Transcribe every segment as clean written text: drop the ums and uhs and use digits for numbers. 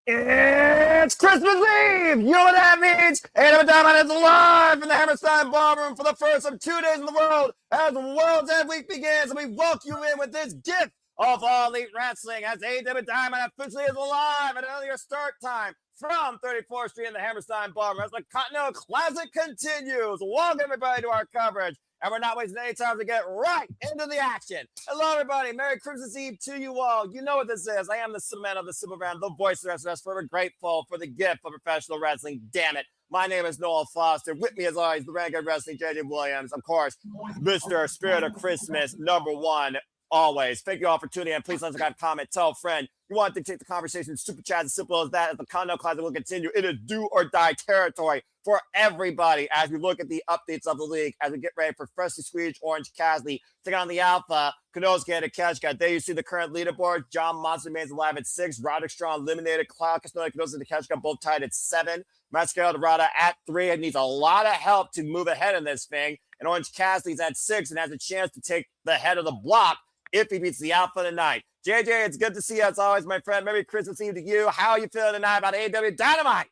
It's Christmas Eve! You know what that means? AEW Dynamite is live in the Hammerstein Ballroom for the first of 2 days in the world as the World's End Week begins, and we welcome you in with this gift of All Elite Wrestling as AEW Dynamite officially is alive at an earlier start time from 34th Street in the Hammerstein Ballroom as the Continental Classic continues. Welcome everybody to our coverage. And we're not wasting any time to get right into the action. Hello, everybody. Merry Christmas Eve to you all. You know what this is. I am the Superman of the Superman, the voice of wrestling, forever grateful for the gift of professional wrestling. Damn it. My name is Noel Foster. With me, as always, the Renegade Wrestling, JJ Williams. Of course, Mr. Spirit of Christmas, #1, always. Thank you all for tuning in. Please let us have a comment. Tell a friend. You want to take the conversation super chat as simple as that. As the Continental Classic will continue, it is do or die territory for everybody as we look at the updates of the league, as we get ready for freshly squeezed Orange Cassidy taking on the Alpha, Konosuke and Takeshita. There you see the current leaderboard. John Monson remains alive at 6. Roderick Strong eliminated. Konosuke and Takeshita both tied at 7. Máscara, Dorada at 3. It needs a lot of help to move ahead in this thing. And Orange Cassidy's at 6 and has a chance to take the head of the block if he beats the Alpha tonight. JJ, it's good to see you as always, my friend. Merry Christmas Eve to you. How are you feeling tonight about AEW Dynamite?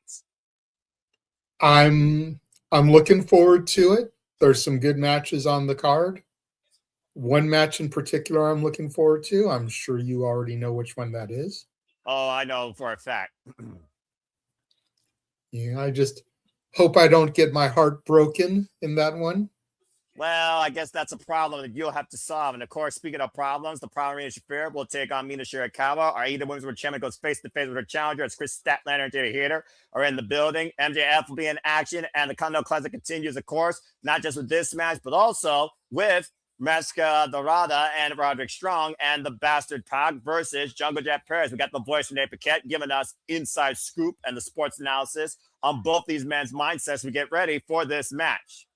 I'm looking forward to it. There's some good matches on the card. One match in particular I'm looking forward to. I'm sure you already know which one that is. Oh, I know for a fact. Yeah, I just hope I don't get my heart broken in that one. Well, I guess that's a problem that you'll have to solve. And of course, speaking of problems, the problem Marina Shafir will take on Mina Shirakawa. Our AEW Women's World Champion goes face to face with her challenger. It's Kris, Statlander, and Hayter are in the building. MJF will be in action, and the Continental Classic continues, of course, not just with this match, but also with Máscara, Dorada, and Roderick Strong, and the Bastard Pac versus Jungle Jet Perez. We got the voice from Nate Paquette giving us inside scoop and the sports analysis on both these men's mindsets. We get ready for this match.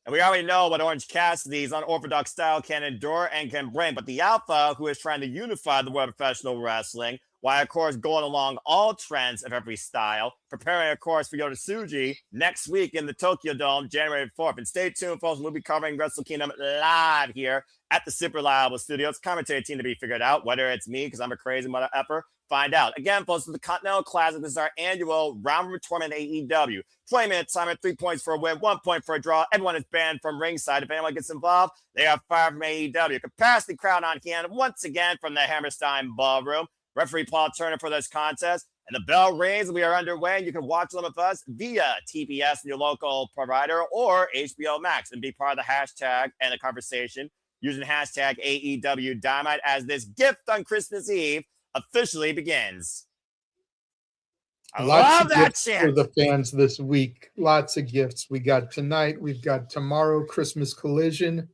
And we already know what Orange Cassidy's unorthodox style can endure and can bring. But the Alpha, who is trying to unify the world of professional wrestling, while, of course, going along all trends of every style, preparing, of course, for Yoda next week in the Tokyo Dome, January 4th. And stay tuned, folks. We'll be covering Wrestle Kingdom live here at the Super Reliable Studios. Commentary team to be figured out, whether it's me, because I'm a crazy mother effer. Find out. Again, folks, the Continental Classic. This is our annual round robin tournament AEW. 20 minutes time at 3 points for a win, 1 point for a draw. Everyone is banned from ringside. If anyone gets involved, they are fired from AEW. Capacity crowd on hand once again from the Hammerstein Ballroom. Referee Paul Turner for this contest. And the bell rings. We are underway. And you can watch them with us via TBS and your local provider or HBO Max and be part of the hashtag and the conversation using hashtag AEW Dynamite as this gift on Christmas Eve officially begins. I love that chant for the fans this week. Lots of gifts. We got tonight. We've got tomorrow, Christmas Collision.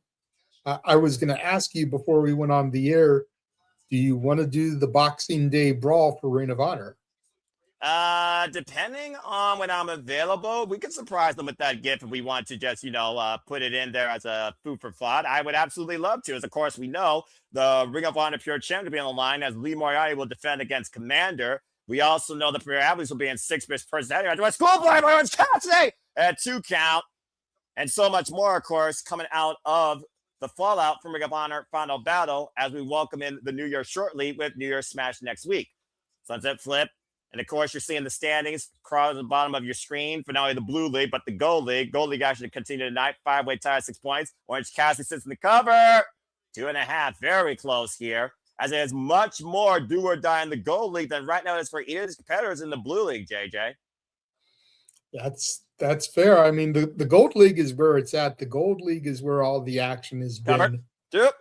I was going to ask you before we went on the air, do you want to do the Boxing Day brawl for Ring of Honor? Depending on when I'm available, we can surprise them with that gift if we want to just, put it in there as a food for thought. I would absolutely love to. As of course, we know the Ring of Honor Pure Champ to be on the line as Lee Moriarty will defend against Commander. We also know the Premier Athletes will be in 6-bit personality. Schoolboy by Orange Cassidy at 2 count. And so much more, of course, coming out of the fallout from Ring of Honor Final Battle as we welcome in the New Year shortly with New Year's Smash next week. Sunset Flip. And, of course, you're seeing the standings across the bottom of your screen for not only the Blue League, but the Gold League. Gold League actually continue tonight. 5-way tie, 6 points. Orange Cassidy sits in the cover. 2.5. Very close here. As it is much more do or die in the Gold League than right now it is for either of these competitors in the Blue League, JJ. That's fair. I mean, the Gold League is where it's at. The Gold League is where all the action has been. Yep.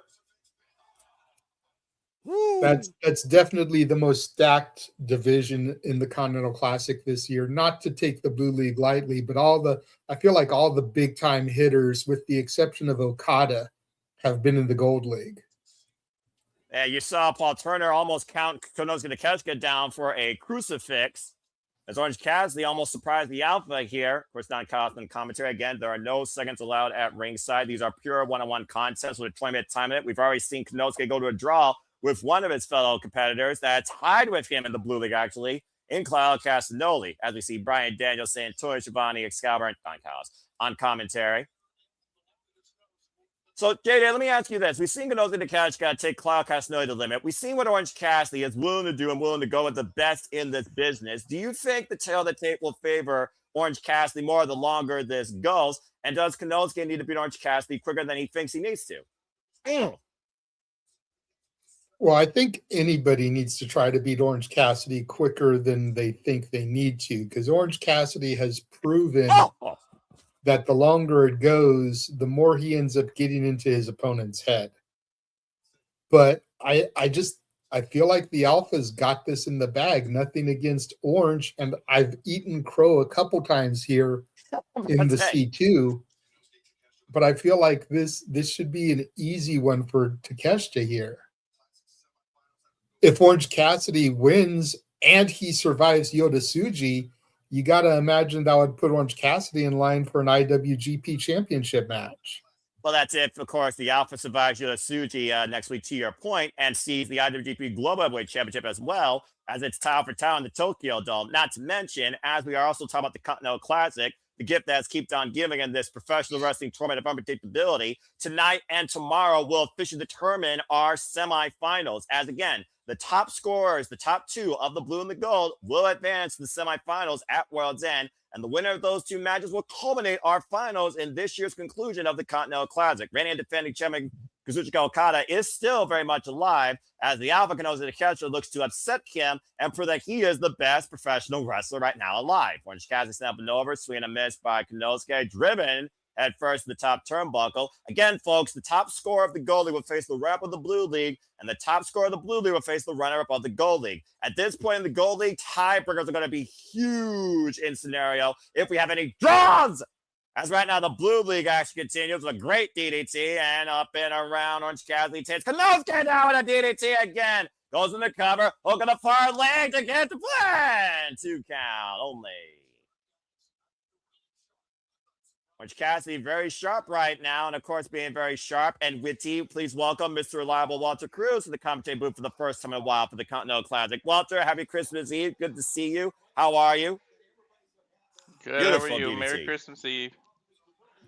That's definitely the most stacked division in the Continental Classic this year. Not to take the Blue League lightly, but I feel like all the big time hitters, with the exception of Okada, have been in the Gold League. Yeah, you saw Paul Turner almost count Konosuke and Takeshita down for a crucifix. As Orange Cassidy almost surprised the Alpha here. Of course, not caught in commentary. Again, there are no seconds allowed at ringside. These are pure one-on-one contests with a 20-minute time limit. We've already seen Konosuke go to a draw with one of his fellow competitors that's tied with him in the Blue League, actually, in Claudio Castagnoli, as we see Brian Danielson, Tony Schiavone, Excalibur, and Don Callis on commentary. So, JJ, let me ask you this. We've seen Konosuke Takeshita take Claudio Castagnoli to the limit. We've seen what Orange Cassidy is willing to do and willing to go with the best in this business. Do you think the tail of the tape will favor Orange Cassidy more the longer this goes? And does Konosuke need to beat Orange Cassidy quicker than he thinks he needs to? Well, I think anybody needs to try to beat Orange Cassidy quicker than they think they need to, because Orange Cassidy has proven that the longer it goes, the more he ends up getting into his opponent's head. But I feel like the Alpha's got this in the bag. Nothing against Orange, and I've eaten crow a couple times here in the C2, but I feel like this should be an easy one for Takeshita here. If Orange Cassidy wins and he survives Yoda Tsuji, you got to imagine that would put Orange Cassidy in line for an IWGP Championship match. Well, that's if, of course, the Alpha survives Yoda Tsuji next week, to your point, and sees the IWGP Global Heavyweight Championship as well as it's tile for tile in the Tokyo Dome. Not to mention, as we are also talking about the Continental Classic, the gift that's keeps on giving in this professional wrestling tournament of unpredictability, tonight and tomorrow will officially determine our semifinals. As again, the top scorers, the top two of the blue and the gold, will advance to the semifinals at World's End. And the winner of those two matches will culminate our finals in this year's conclusion of the Continental Classic. Reigning and defending champion Kazuchika Okada is still very much alive, as the Alpha Konosuke Takeshita looks to upset him and prove that he is the best professional wrestler right now alive. Orange Cassidy snapping over, swinging a miss by Konosuke, driven at first in the top turnbuckle. Again, folks, the top scorer of the Gold League will face the runner-up of the Blue League, and the top scorer of the Blue League will face the runner-up of the Gold League. At this point in the Gold League, tiebreakers are going to be huge in scenario if we have any draws. As right now, the Blue League actually continues with a great DDT, and up and around, Orange Cassidy takes Konosuke down with a DDT again. Goes in the cover, hook on the far leg to get the plan. 2 count only. Orange Cassidy very sharp right now, and of course being very sharp and witty. Please welcome Mr. Reliable Walter Cruz to the commentating booth for the first time in a while for the Continental Classic. Walter, happy Christmas Eve. Good to see you. How are you? Good. Beautiful How are you? DDT. Merry Christmas Eve.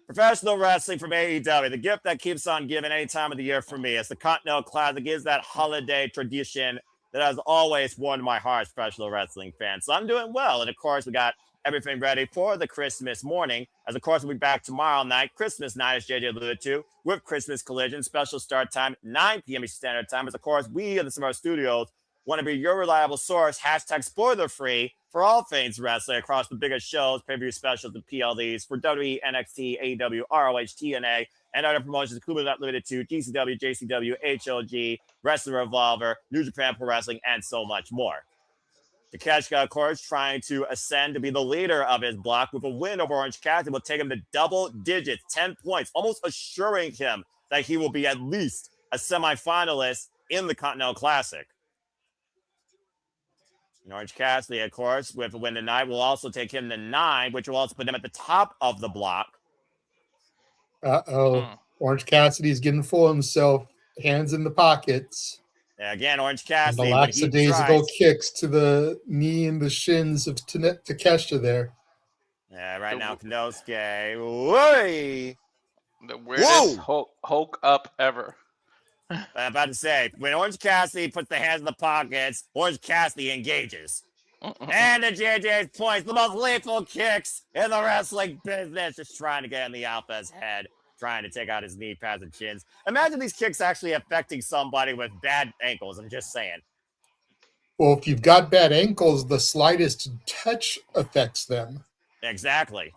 Professional wrestling from AEW, the gift that keeps on giving any time of the year for me. As the Continental Classic is that holiday tradition that has always warmed my heart as professional wrestling fan. So I'm doing well. And of course, we got everything ready for the Christmas morning. As of course, we'll be back tomorrow night, Christmas night, as JJ alluded to, with Christmas Collision. Special start time, 9 p.m. Eastern Standard Time. As of course, we in the Summer Studios want to be your reliable source, hashtag spoiler free, for all things wrestling across the biggest shows, pay-per-view specials, and PLEs for WWE, NXT, AEW, ROH, TNA, and other promotions, including not limited to GCW, JCW, HLG, Wrestling Revolver, New Japan Pro Wrestling, and so much more. Takeshita, of course, trying to ascend to be the leader of his block with a win over Orange Cassidy will take him to double digits, 10 points, almost assuring him that he will be at least a semifinalist in the Continental Classic. And Orange Cassidy, of course, with a win tonight, will also take him to 9, which will also put him at the top of the block. Orange Cassidy's getting full of himself, hands in the pockets. Yeah, again, Orange Cassidy. And the lackadaisical kicks to the knee and the shins of Takeshita there. Yeah, right now, Konosuke. Whoa! The weirdest Hulk up ever. I'm about to say, when Orange Cassidy puts the hands in the pockets, Orange Cassidy engages. And the JJ's points, the most lethal kicks in the wrestling business, just trying to get in the Alpha's head, trying to take out his knee pads and chins. Imagine these kicks actually affecting somebody with bad ankles. I'm just saying. Well, if you've got bad ankles, the slightest touch affects them. Exactly.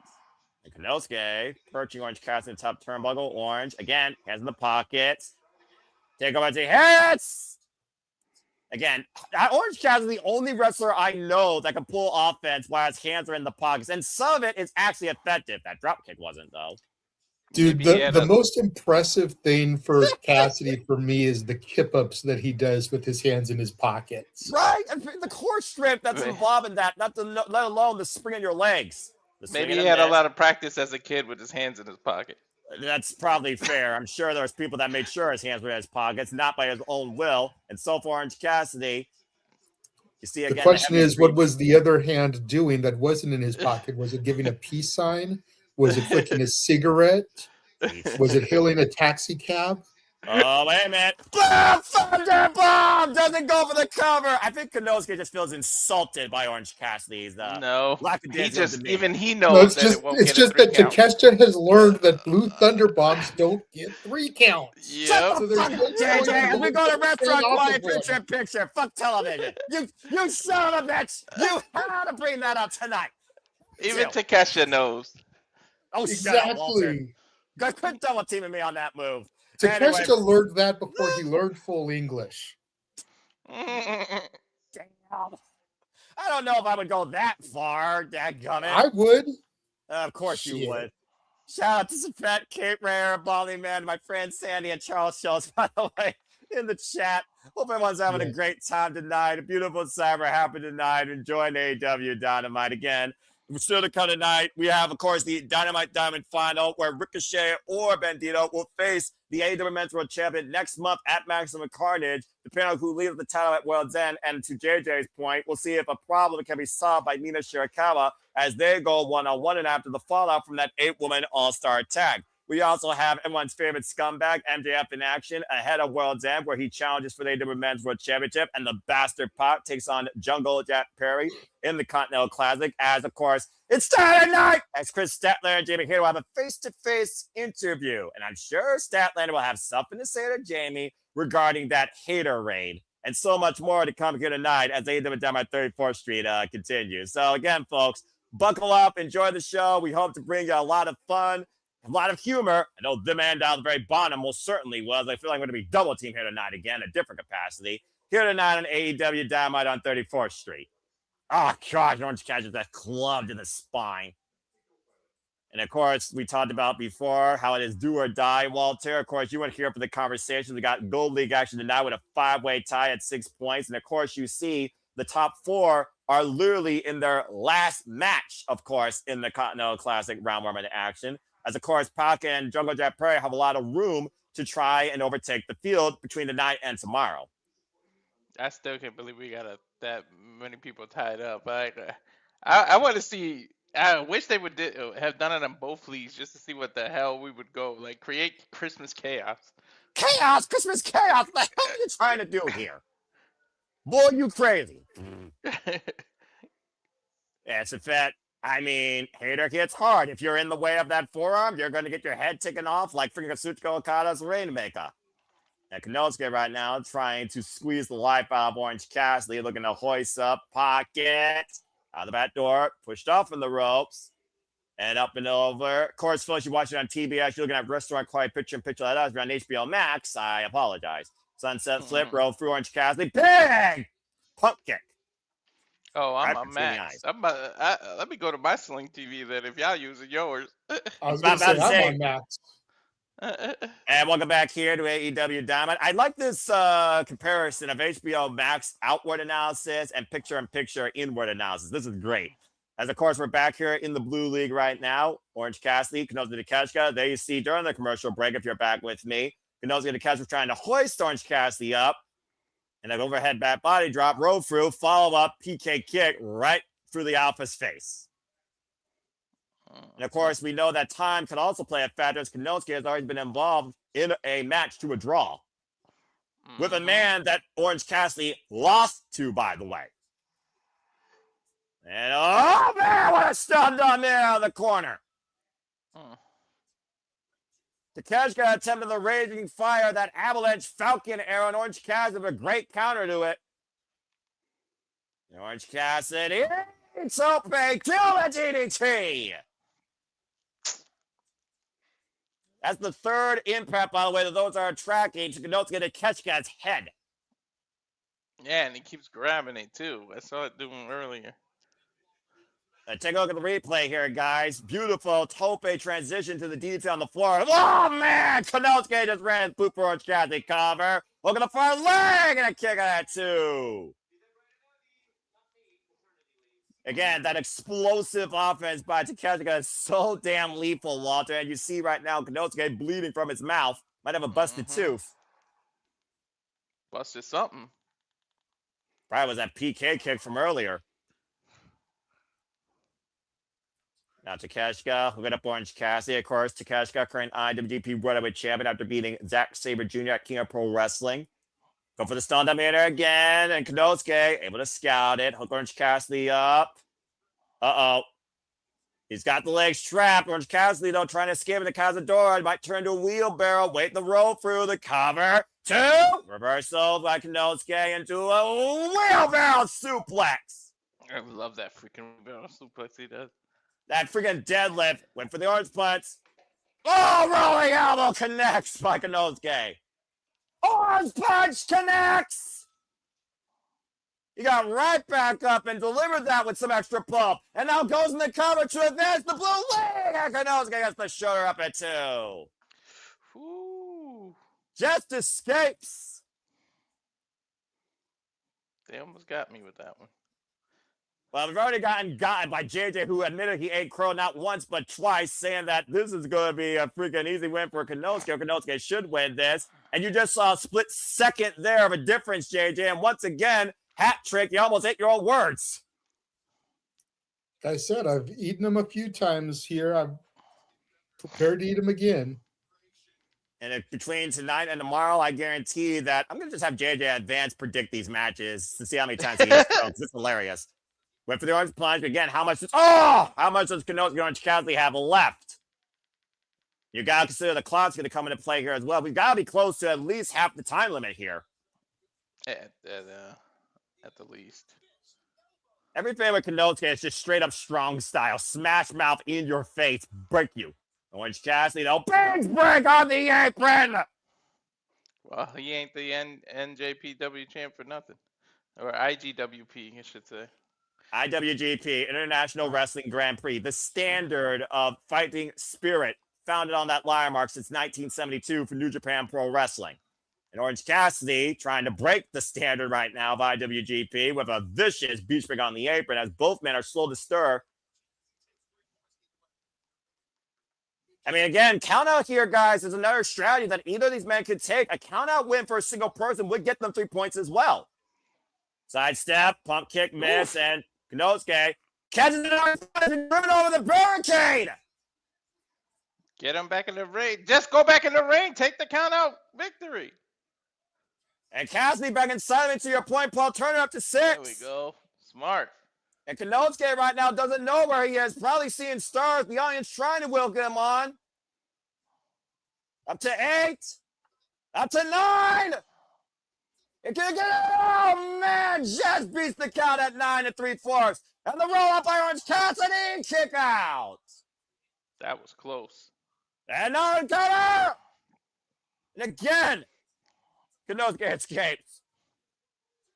And Konosuke perching Orange Cassidy in the top turnbuckle. Orange, again, hands in the pockets. Take over to hits. Again, Orange Cassidy is the only wrestler I know that can pull offense while his hands are in the pockets. And some of it is actually effective. That drop kick wasn't, though. Dude, the most impressive thing for Cassidy for me is the kip-ups that he does with his hands in his pockets. Right? And the core strength that's involved in that, let alone the spring in your legs. Maybe he had a lot of practice as a kid with his hands in his pocket. That's probably fair. I'm sure there's people that made sure his hands were in his pockets, not by his own will. And so for Orange Cassidy, you see again. The question is, what was the other hand doing that wasn't in his pocket? Was it giving a peace sign? Was it flicking a cigarette? Was it hailing a taxi cab? Oh, wait a minute. Boom! Thunder bomb! Doesn't go for the cover. I think Konosuke just feels insulted by Orange Cassidy's No, he lackadaisical just demeanor. even he No, knows that it won't it's get a just 3 that count. Takeshita has learned that blue thunder bombs don't get 3 counts. Shut Yep. the So fuck up, there's no JJ, point as we go to in restaurant off quiet of one. picture. Fuck television. You son of a bitch. You had to bring that up tonight. Even Takeshita knows. Oh, shut up, Walter. Exactly. Quit double teaming me on that move. Takeshita learned that before he learned full English. Damn. I don't know if I would go that far, dadgummit. I would. Of course you Shit. would. Shout out to Safet, Kate Rare, Bali Man, my friend Sandy, and Charles Schultz, by the way, in the chat. Hope everyone's having a great time tonight. A beautiful cyber happy tonight. Enjoying AEW Dynamite again. We're still to come tonight. We have, of course, the Dynamite Diamond Final where Ricochet or Bandido will face the AEW Men's World Champion next month at Maximum Carnage. Depending on who leaves the title at World's End, and to JJ's point, we'll see if a problem can be solved by Mina Shirakawa as they go one-on-one and after the fallout from that 8-woman all-star tag. We also have everyone's favorite scumbag, MJF, in action ahead of World's End, where he challenges for the AEW Men's World Championship, and the Bastard Pop takes on Jungle Jack Perry in the Continental Classic, as, of course, it's Saturday night, as Kris Statlander and Jamie Hayter will have a face-to-face interview, and I'm sure Statlander will have something to say to Jamie regarding that Hayter raid, and so much more to come here tonight as AEW Dynamite 34th Street continues. So again, folks, buckle up, enjoy the show. We hope to bring you a lot of fun, a lot of humor. I know the man down the very bottom most certainly was. I feel like I'm going to be double team here tonight again, a different capacity. Here tonight on AEW Dynamite on 34th Street. Oh, gosh, Orange catches that club to the spine. And, of course, we talked about before how it is do or die, Walter. Of course, you weren't here for the conversation. We got Gold League action tonight with a 5-way tie at 6 points. And, of course, you see the top 4 are literally in their last match, of course, in the Continental Classic round robin action. As, of course, Pac and Jungle Jack Perry have a lot of room to try and overtake the field between tonight and tomorrow. I still can't believe we got that many people tied up. I want to see. I wish they would have done it on both leagues just to see what the hell we would go. Like, create Christmas chaos. Chaos? Christmas chaos? What the hell are you trying to do here? Boy, you crazy. It's a fact. I mean, Hayter hits hard. If you're in the way of that forearm, you're going to get your head taken off like freaking Katsuchika Okada's Rainmaker. And Konosuke right now trying to squeeze the life out of Orange Cassidy, looking to hoist up, pocket, out the back door, pushed off from the ropes, and up and over. Of course, folks, you watch it on TBS, you're looking at Restaurant Quiet Picture like us. If you're on HBO Max, I apologize. Sunset Flip, roll through Orange Cassidy, big pump kick. Oh, I'm Right a Max. Let me go to my Sling TV then if y'all using yours. I was going to say, I'm on Max. And welcome back here to AEW Dynamite. I like this comparison of HBO Max outward analysis and picture-in-picture inward analysis. This is great. As, of course, we're back here in the Blue League right now. Orange Cassidy, Konosuke Takeshita. There you see during the commercial break, if you're back with me, Konosuke Takeshita trying to hoist Orange Cassidy up. And an overhead back body drop, roll through, follow-up, PK kick right through the Alpha's face. And, of course, we know that time can also play a factor, as Konosuke has already been involved in a match to a draw with a man that Orange Cassidy lost to, by the way. And, oh, man, what a stun down there in the corner. Takeshita attempted the Raging Fire, that Avalanche Falcon arrow, and Orange Cassidy with a great counter to it. Orange Cassidy, it's open, kill the DDT. That's the third impact, by the way, that those are tracking. Konosuke Takeshita's head. Yeah, and he keeps grabbing it, too. I saw it doing earlier. Take a look at the replay here, guys. Beautiful tope transition to the detail on the floor. Oh, man! Konosuke just ran through for Orange Cassidy cover. Look at the far leg and a kick of that, too. Again, that explosive offense by Takeshita is so damn lethal, Walter. And you see right now Konosuke bleeding from his mouth. Might have a busted tooth. Busted something. Probably was that PK kick from earlier. Now Takeshita, hooking up Orange Cassidy. Of course, Takeshita, current IWGP World Champion after beating Zack Sabre Jr. at King of Pro Wrestling. Go for the stun dominator again, and Konosuke able to scout it. Hook Orange Cassidy up. Uh-oh. He's got the legs trapped. Orange Cassidy, though, trying to escape the Cazadora. Might turn to a wheelbarrow. Wait the roll through the cover. 2. Reversal by Konosuke into a wheelbarrow suplex. I love that freaking wheelbarrow suplex he does. That freaking deadlift. Went for the orange punch. Oh, rolling elbow connects by Konosuke. Orange punch connects. He got right back up and delivered that with some extra pump. And now goes in the cover to advance the blue leg. And Konosuke gets the shoulder up at 2. Ooh. Just escapes. They almost got me with that one. Well, we've already gotten by JJ, who admitted he ate crow not once but twice, saying that this is going to be a freaking easy win for Konosuke. Konosuke should win this. And you just saw a split second there of a difference, JJ. And once again, hat trick, you almost ate your own words. Like I said, I've eaten them a few times here. I'm prepared to eat them again. And if between tonight and tomorrow, I guarantee that I'm going to just have JJ Advance predict these matches to see how many times he eats crow. It's hilarious. Went for the orange plunge again. How much does Konosuke Orange Cassidy have left? You gotta consider the clock's gonna come into play here as well. We've gotta be close to at least half the time limit here. At the least. Everything with Konosuke is just straight up strong style. Smash mouth in your face, break you. Orange Cassidy, though, big break on the apron. Well, he ain't the NJPW champ for nothing. Or IGWP, I should say. IWGP, International Wrestling Grand Prix, the standard of fighting spirit, founded on that lyre mark since 1972 for New Japan Pro Wrestling. And Orange Cassidy trying to break the standard right now of IWGP with a vicious beach break on the apron as both men are slow to stir. I mean, again, count out here, guys, is another strategy that either of these men could take. A count out win for a single person would get them 3 points as well. Sidestep, pump kick, miss, and Konosuke catches it and driven over the barricade. Get him back in the ring. Just go back in the ring. Take the count out victory. And Cassidy back inside of it to your point, Paul. Turn it up to 6. There we go. Smart. And Konosuke right now doesn't know where he is. Probably seeing stars. The audience trying to will him on. Up to 8. Up to 9. It can get it. Oh, man. Just beats the count at 9 3/4. And the roll up by Orange Cassidy. Kick out. That was close. And now the cover. And again, Konosuke escapes.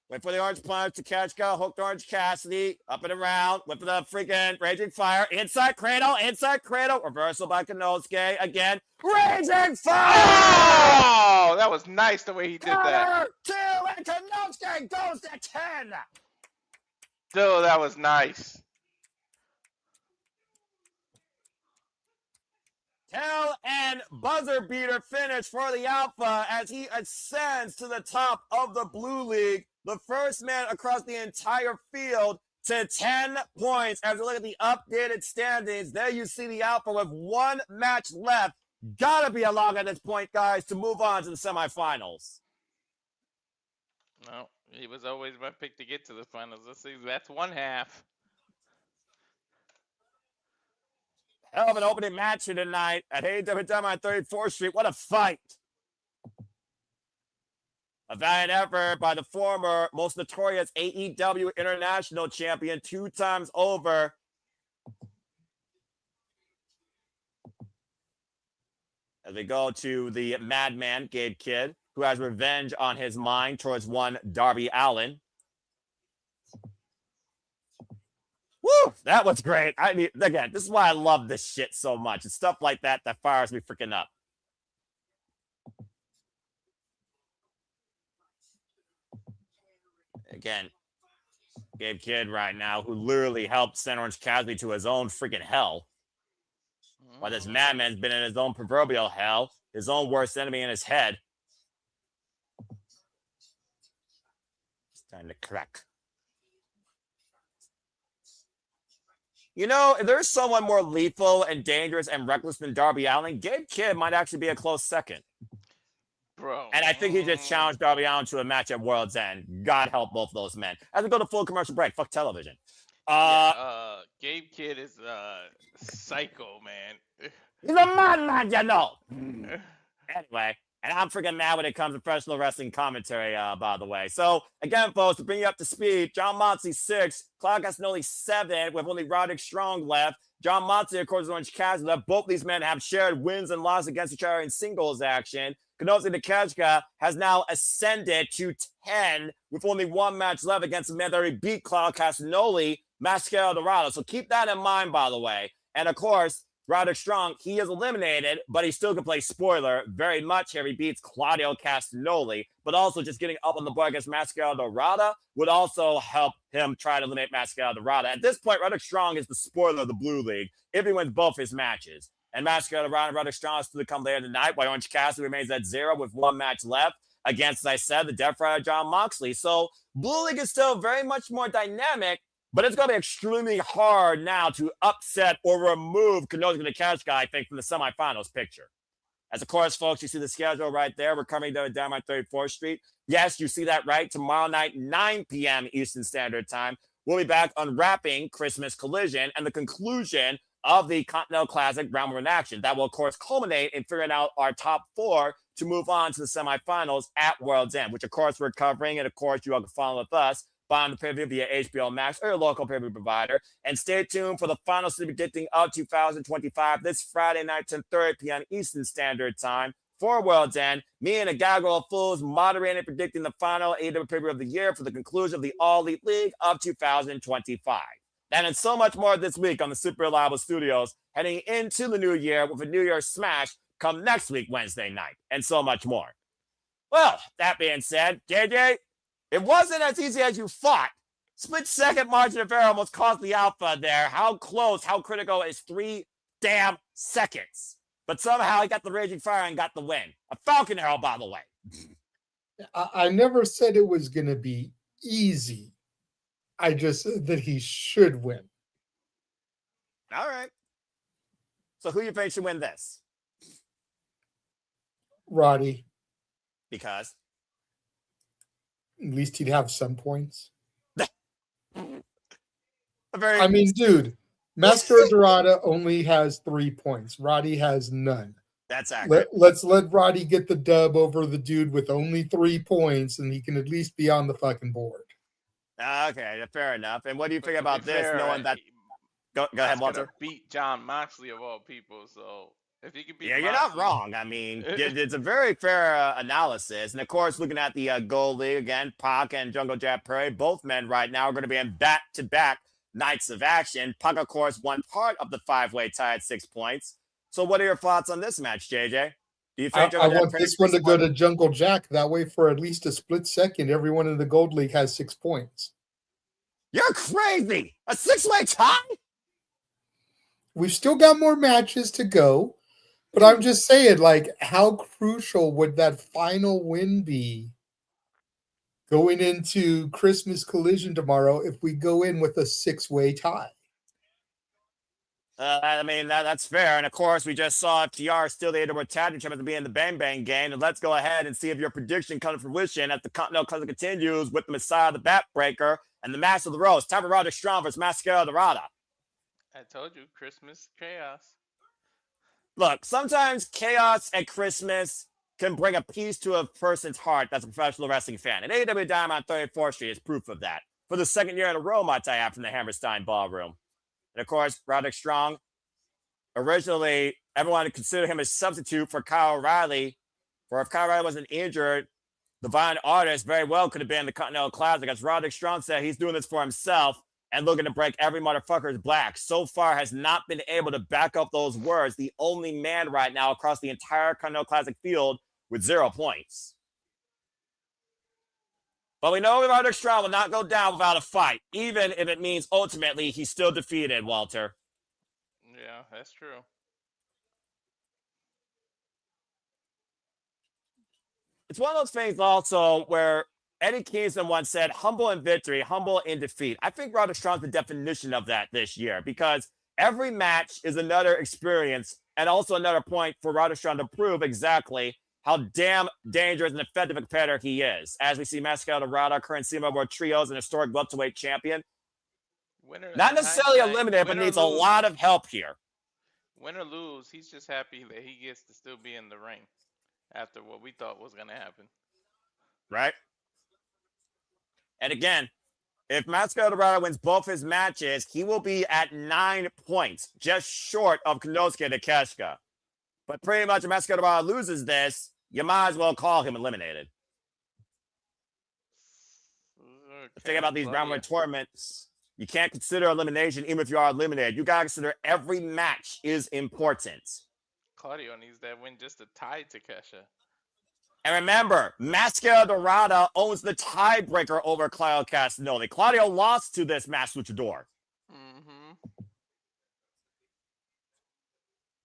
Wait for the orange punch to catch go. Hooked Orange Cassidy. Up and around. Whip the freaking Raging Fire. Inside cradle. Inside cradle. Reversal by Konosuke. Again. Raging Fire! Oh! That was nice the way he did that. 2, and Konosuke goes to 10. Still, that was nice. Hell and buzzer beater finish for the Alpha as he ascends to the top of the Blue League. The first man across the entire field to 10 points. As we look at the updated standings, there you see the Alpha with 1 match left. Gotta be a log at this point, guys, to move on to the semifinals. No, he was always my pick to get to the finals. Let's see, that's 1/2. Hell of an opening match here tonight at AEW Dynamite 34th Street. What a fight. A valiant effort by the former, most notorious AEW International Champion 2 times over. As we go to the Madman, Gabe Kidd, who has revenge on his mind towards one Darby Allin. Woo! That was great. I mean, again, this is why I love this shit so much. It's stuff like that that fires me freaking up. Again, Gabe Kidd right now, who literally helped send Orange Cassidy to his own freaking hell. While this madman's been in his own proverbial hell, his own worst enemy in his head. It's time to crack. You know, if there's someone more lethal and dangerous and reckless than Darby Allin, Gabe Kidd might actually be a close second. Bro. And I think he just challenged Darby Allin to a match at World's End. God help both of those men. As we go to full commercial break, fuck television. Gabe Kidd is psycho, man. He's a madman, you know. Anyway, and I'm freaking mad when it comes to professional wrestling commentary, by the way. So, again, folks, to bring you up to speed, John Moxley 6, Claudio Castagnoli 7, with only Roderick Strong left. John Moxley, of course, Orange Cassidy left. Both these men have shared wins and losses against each other in singles action. Konosuke Takeshita has now ascended to 10 with only one match left against the man that already beat Claudio Castagnoli, Máscara Dorada. So keep that in mind, by the way. And, of course, Roderick Strong, he is eliminated, but he still can play spoiler very much here. He beats Claudio Castagnoli, but also just getting up on the board against Máscara Dorada would also help him try to eliminate Máscara Dorada. At this point, Roderick Strong is the spoiler of the Blue League if he wins both his matches. And Máscara Dorada and Roderick Strong is still to come later tonight, while Orange Cassidy remains at 0 with one match left against, as I said, the Death Rider John Moxley. So Blue League is still very much more dynamic, but it's going to be extremely hard now to upset or remove Konosuke Takeshita, I think, from the semifinals picture. As of course, folks, you see the schedule right there. We're coming to Dynamite 34th Street. Yes, you see that right. Tomorrow night, 9 p.m. Eastern Standard Time, we'll be back unwrapping Christmas Collision and the conclusion of the Continental Classic Round 1 action. That will, of course, culminate in figuring out our top 4 to move on to the semifinals at World's End, which, of course, we're covering. And, of course, you all can follow with us on the pay-per-view via HBO Max or your local pay-per-view provider. And stay tuned for the final city predicting of 2025 this Friday night, 10:30 p.m. Eastern Standard Time for World's End. Me and a gaggle of fools moderating and predicting the final AEW pay-per-view of the year for the conclusion of the All Elite League of 2025. That and so much more this week on the Super Reliable Studios, heading into the new year with a New Year's Smash come next week, Wednesday night, and so much more. Well, that being said, JJ, it wasn't as easy as you thought. Split-second margin of error almost caused the alpha there. How close, how critical is 3 damn seconds? But somehow he got the Raging Fire and got the win. A Falcon Arrow, by the way. I never said it was going to be easy. I just said that he should win. All right. So who you think should win this? Roddy. Because? At least he'd have some points. I mean, dude, Máscara Dorada only has 3 points. Roddy has none. That's accurate. Let's let Roddy get the dub over the dude with only 3 points, and he can at least be on the fucking board. Okay, fair enough. And what do you think about this, knowing that... Go ahead, Walter. Beat John Moxley of all people, so... If you could beat you're not wrong. I mean, it's a very fair analysis. And, of course, looking at the Gold League, again, Pac and Jungle Jack Perry, both men right now are going to be in back-to-back nights of action. Pac, of course, won part of the 5-way tie at 6 points. So what are your thoughts on this match, JJ? Do you think I want this one to go to Jungle Jack. That way, for at least a split second, everyone in the Gold League has 6 points. You're crazy! A 6-way tie? We've still got more matches to go. But I'm just saying, like, how crucial would that final win be going into Christmas Collision tomorrow if we go in with a 6-way tie? I mean, that's fair. And, of course, we just saw FTR still the AEW Tag Team Champions to be in the Bang Bang game. And let's go ahead and see if your prediction comes to fruition as the Continental Classic continues with the Messiah, the Backbreaker, and the Master of the Rose. Time for Roderick Strong versus Máscara Dorada. I told you, Christmas chaos. Look, sometimes chaos at Christmas can bring a peace to a person's heart that's a professional wrestling fan. And AEW Dynamite on 34th Street is proof of that. For the second year in a row, might I add, from the Hammerstein Ballroom. And of course, Roderick Strong, originally, everyone considered him a substitute for Kyle O'Reilly. For if Kyle O'Reilly wasn't injured, the Violent Artist very well could have been the Continental Classic. As Roderick Strong said, he's doing this for himself and looking to break every motherfucker's back. So far has not been able to back up those words. The only man right now across the entire Continental Classic field with 0 points. But we know Roderick Strong will not go down without a fight, even if it means ultimately he's still defeated, Walter. Yeah, that's true. It's one of those things also where Eddie Kingston once said, humble in victory, humble in defeat. I think Roderick Strong's the definition of that this year because every match is another experience and also another point for Roderick Strong to prove exactly how damn dangerous and effective a competitor he is. As we see Máscara Dorada, current CMO World Trios, and historic welterweight champion. Not necessarily eliminated, but needs a lot of help here. Win or lose, he's just happy that he gets to still be in the ring after what we thought was going to happen. Right? And again, if Máscara Dorada wins both his matches, he will be at 9 points, just short of Konosuke Takeshita. But pretty much if Máscara Dorada loses this, you might as well call him eliminated. Okay, The thing about these round robin tournaments, you can't consider elimination even if you are eliminated. You gotta consider every match is important. Claudio needs that win just to tie Takeshita. And remember, Máscara Dorada owns the tiebreaker over Claudio Castagnoli. Claudio lost to this match luchador.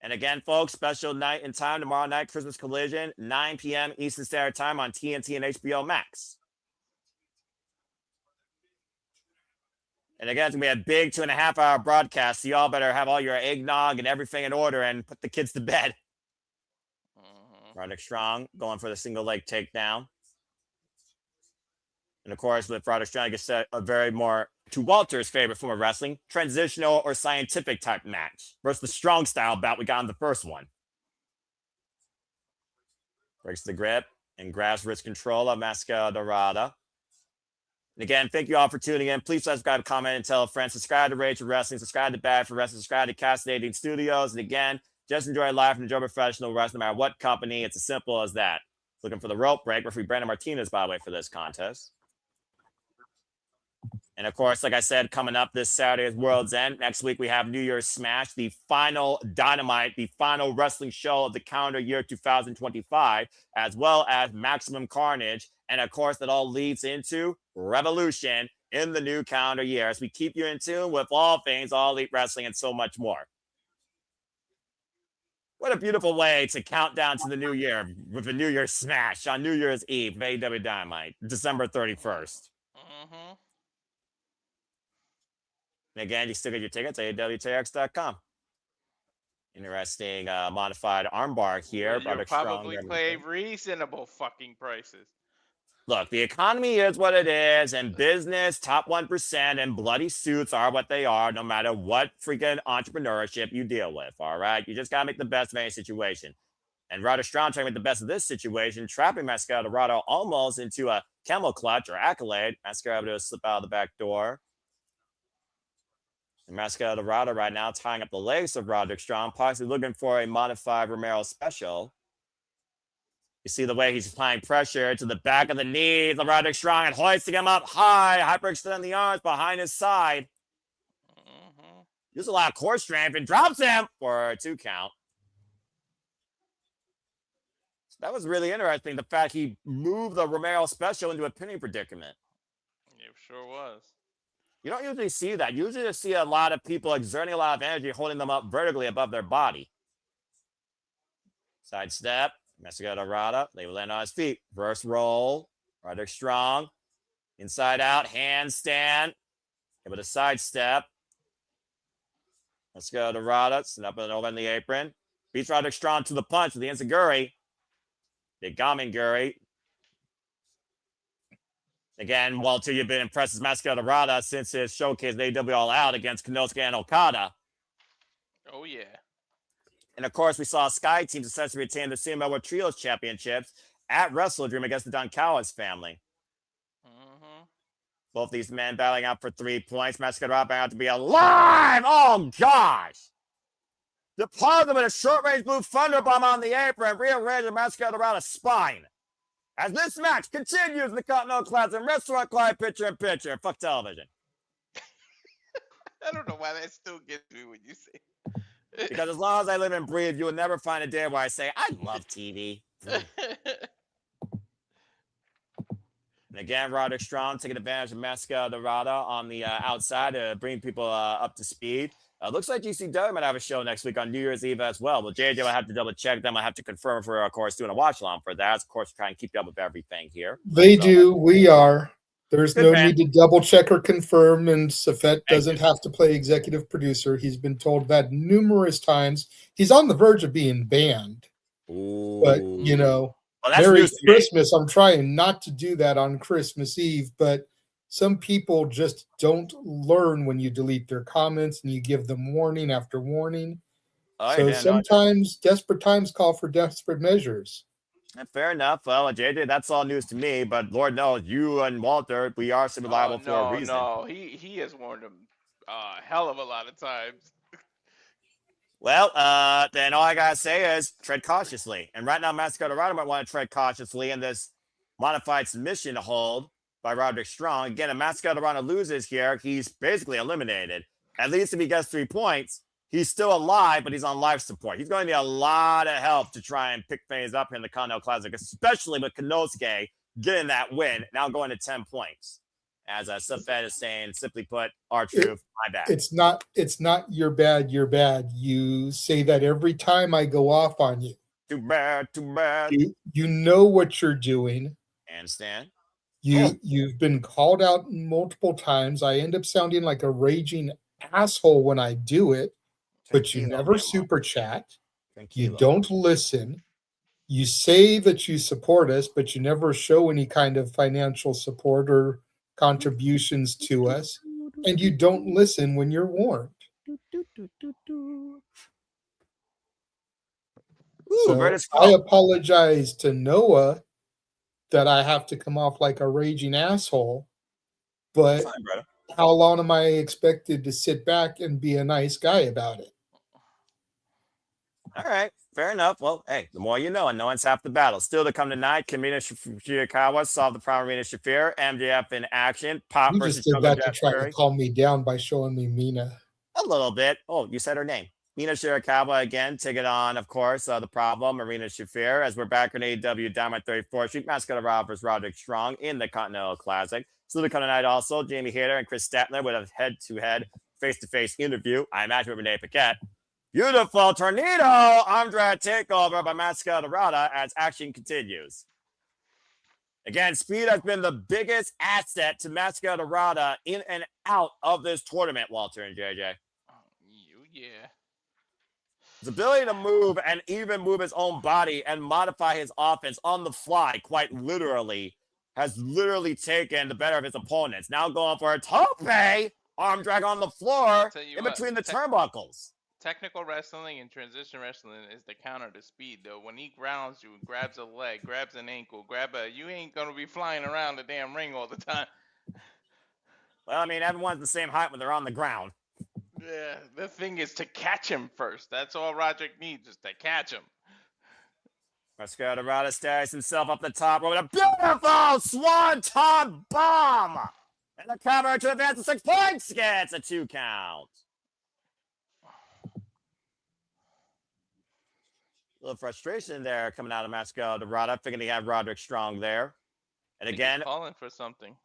And again, folks, special night and time tomorrow night, Christmas Collision, 9 p.m. Eastern Standard Time on TNT and HBO Max. And again, it's going to be a big 2.5-hour broadcast, so y'all better have all your eggnog and everything in order and put the kids to bed. Roderick Strong going for the single leg takedown. And of course, with Roderick Strong, you can set a very more, to Walter's favorite form of wrestling, transitional or scientific type match versus the strong style bout we got in the first one. Breaks the grip and grabs wrist control of Máscara Dorada. And again, thank you all for tuning in. Please subscribe, comment, and tell a friend. Subscribe to Rage for Wrestling. Subscribe to Bad for Wrestling. Subscribe to Cassidy Studios. And again, just enjoy life and enjoy professional wrestling no matter what company. It's as simple as that. Looking for the rope break. Referee Brandon Martinez, by the way, for this contest. And of course, like I said, coming up this Saturday is World's End. Next week, we have New Year's Smash, the final Dynamite, the final wrestling show of the calendar year 2025, as well as Maximum Carnage. And of course, that all leads into Revolution in the new calendar year as we keep you in tune with all things All Elite Wrestling and so much more. What a beautiful way to count down to the new year with a New Year's Smash on New Year's Eve of AEW Dynamite, December 31st. And again, you still get your tickets at AEWTX.com. Interesting modified armbar here. You'll probably pay reasonable fucking prices. Look, the economy is what it is, and business, top 1%, and bloody suits are what they are, no matter what freaking entrepreneurship you deal with, all right? You just got to make the best of any situation. And Roderick Strong trying to make the best of this situation, trapping Máscara Dorada almost into a camel clutch or accolade. Máscara able to slip out of the back door. And Máscara Dorada right now tying up the legs of Roderick Strong, possibly looking for a modified Romero special. You see the way he's applying pressure to the back of the knees of Roderick Strong and hoisting him up high, hyperextending the arms behind his side. Uses a lot of core strength and drops him for a 2 count. So that was really interesting, the fact he moved the Romero special into a pinning predicament. It sure was. You don't usually see that. You usually see a lot of people exerting a lot of energy, holding them up vertically above their body. Side step. Máscara Dorada, they will land on his feet. Reverse roll. Roderick Strong. Inside out. Handstand. Able to sidestep. Máscara Dorada. Set up and over in the apron. Beats Roderick Strong to the punch with the Enziguri. Big Gaminguri. Again, Walter, you've been impressed with Máscara Dorada since his showcase at AEW All Out against Konosuke and Okada. Oh, yeah. And of course, we saw Sky Team successfully retain the CML World Trios Championships at Wrestle Dream against the Donkawas family. Both these men battling out for 3 points. Máscara Dorada out to be alive! Oh, gosh! Deposit with a short-range blue thunder bomb on the apron, rearranging Máscara Dorada's spine. As this match continues in the Continental Classic Restaurant Clyde picture-in-picture. Fuck television. I don't know why that still gets me when you say. Because as long as I live and breathe, you will never find a day where I say, I love TV. And again, Roderick Strong taking advantage of Máscara Dorada on the outside to bring people up to speed. Looks like GCW might have a show next week on New Year's Eve as well. Well, JJ will have to double check them. I have to confirm for, of course, doing a watch along for that. Of course, try and keep up with everything here. They do. We are. There's Good no man. need to double check or confirm, and Safet doesn't have to play executive producer. He's been told that numerous times. He's on the verge of being banned. Ooh. But, you know, well, that's Merry news to me. Christmas. I'm trying not to do that on Christmas Eve, but some people just don't learn when you delete their comments and you give them warning after warning. Oh, So yeah, sometimes desperate times call for desperate measures. Fair enough. Well, JJ, that's all news to me. But Lord knows, you and Walter, we are still liable for a reason. No, he has warned him a hell of a lot of times. Well, then all I gotta say is tread cautiously. And right now, Máscara might want to tread cautiously in this modified submission hold by Roderick Strong. Again, if Máscara loses here, he's basically eliminated. At least if he gets 3 points, he's still alive, but he's on life support. He's going to need a lot of help to try and pick things up in the Continental Classic, especially with Konosuke getting that win, now going to 10 points. As Safet is saying, simply put, R-Truth, my bad. It's not you're bad, you're bad. You say that every time I go off on you. Too bad, too bad. You know what you're doing. Understand? You've been called out multiple times. I end up sounding like a raging asshole when I do it, but you never super chat. You don't listen. You say that you support us, but you never show any kind of financial support or contributions to us, and you don't listen when you're warned. So I apologize to Noah that I have to come off like a raging asshole, but how long am I expected to sit back and be a nice guy about it? All right, fair enough. Well, hey, the more you know, and knowing's half the battle. Still to come tonight, Mina Shirakawa solved the problem. Marina Shafir, MJF in action. Pop You versus just did that to try Fury. to calm me down by showing me Mina. A little bit. Oh, you said her name. Mina Shirakawa again, taking on, of course, the problem, Marina Shafir, as we're back on AEW Dynamite 34th Street. Máscara versus Roderick Strong in the Continental Classic. Still to come tonight also, Jamie Hayter and Kris Statlander with a head-to-head, face-to-face interview. I imagine with Renee Paquette. Beautiful tornado arm drag takeover by Máscara as action continues. Again, speed has been the biggest asset to Máscara in and out of this tournament, Walter and JJ. Yeah. His ability to move and even move his own body and modify his offense on the fly, quite literally, has literally taken the better of his opponents. Now going for a tope arm drag on the floor in between the turnbuckles. Technical wrestling and transition wrestling is the counter to speed, though. When he grounds you, grabs a leg, grabs an ankle, you ain't gonna be flying around the damn ring all the time. Well, I mean, everyone's the same height when they're on the ground. Yeah, the thing is to catch him first. That's all Roderick needs, is to catch him. Máscara stays himself up the top with a beautiful swanton bomb. And the cover to advance to 6 points gets a 2 count. A little frustration there coming out of Máscara. Thinking he had Roderick Strong there. And again, calling for something.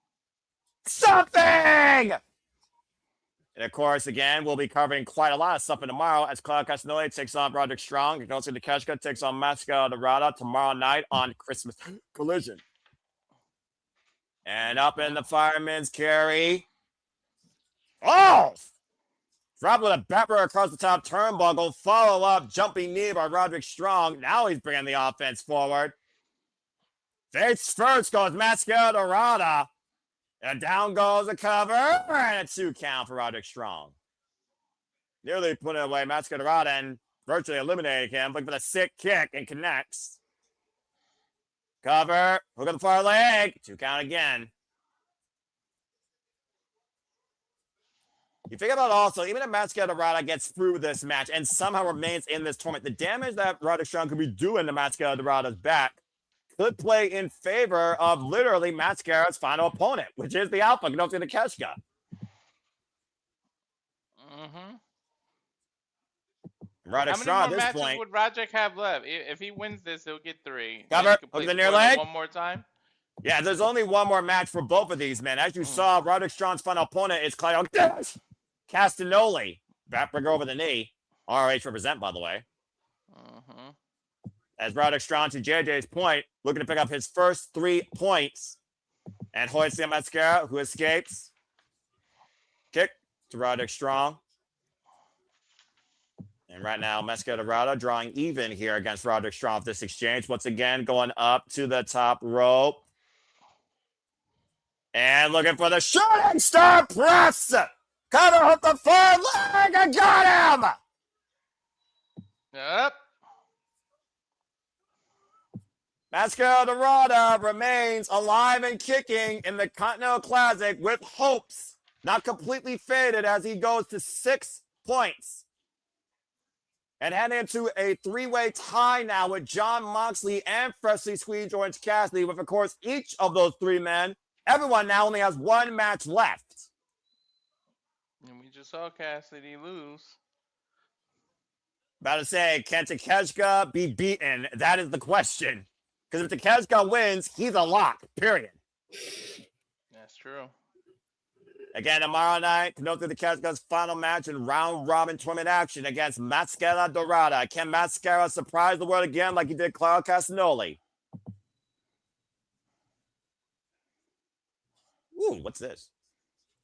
And of course, again, we'll be covering quite a lot of stuff tomorrow as Claudio Castagnoli takes on Roderick Strong. Konosuke Takeshita takes on Máscara tomorrow night on Christmas Collision. And up in the fireman's carry. Oh! Drop with a bapper across the top turnbuckle. Follow up, jumping knee by Roderick Strong. Now he's bringing the offense forward. Face first goes Máscara. And down goes the cover. And a 2 count for Roderick Strong. Nearly putting away Máscara and virtually eliminating him. Looking for the sick kick and connects. Cover. Hook on the far leg. 2 count again. You think about also, even if Máscara gets through this match and somehow remains in this tournament, the damage that Roderick Strong could be doing to Máscara's back could play in favor of literally Máscara's final opponent, which is the Alpha, Konosuke Takeshita. Roderick Strong at this point. How many more matches would Roderick have left? If he wins this, he'll get 3. Cover, hook the near leg. One more time. Yeah, there's only one more match for both of these men. As you saw, Roderick Strong's final opponent is Claudio Castagnoli. Backbreaker over the knee. RH represent, by the way. Mm-hmm. As Roderick strong to JJ's point, looking to pick up his first 3 points. And hoisting Máscara, who escapes. Kick to Roderick strong. And right now, Máscara Dorada drawing even here against Roderick strong with this exchange. Once again, going up to the top rope. And looking for the shooting star press. Cover hook the forward leg. I got him. Yep. Máscara Dorada remains alive and kicking in the Continental Classic with hopes not completely faded as he goes to 6 points. And heading into a 3-way tie now with Jon Moxley and freshly squeezed Orange Cassidy, with, of course, each of those 3 men. Everyone now only has 1 match left. And we just saw Cassidy lose. About to say, can Takeshita be beaten? That is the question. Because if Takeshita wins, he's a lock, period. That's true. Again, tomorrow night, Konosuke Takeshita's final match in round-robin tournament action against Máscara Dorada. Can Máscara surprise the world again like he did Claudio Castagnoli? Ooh, what's this?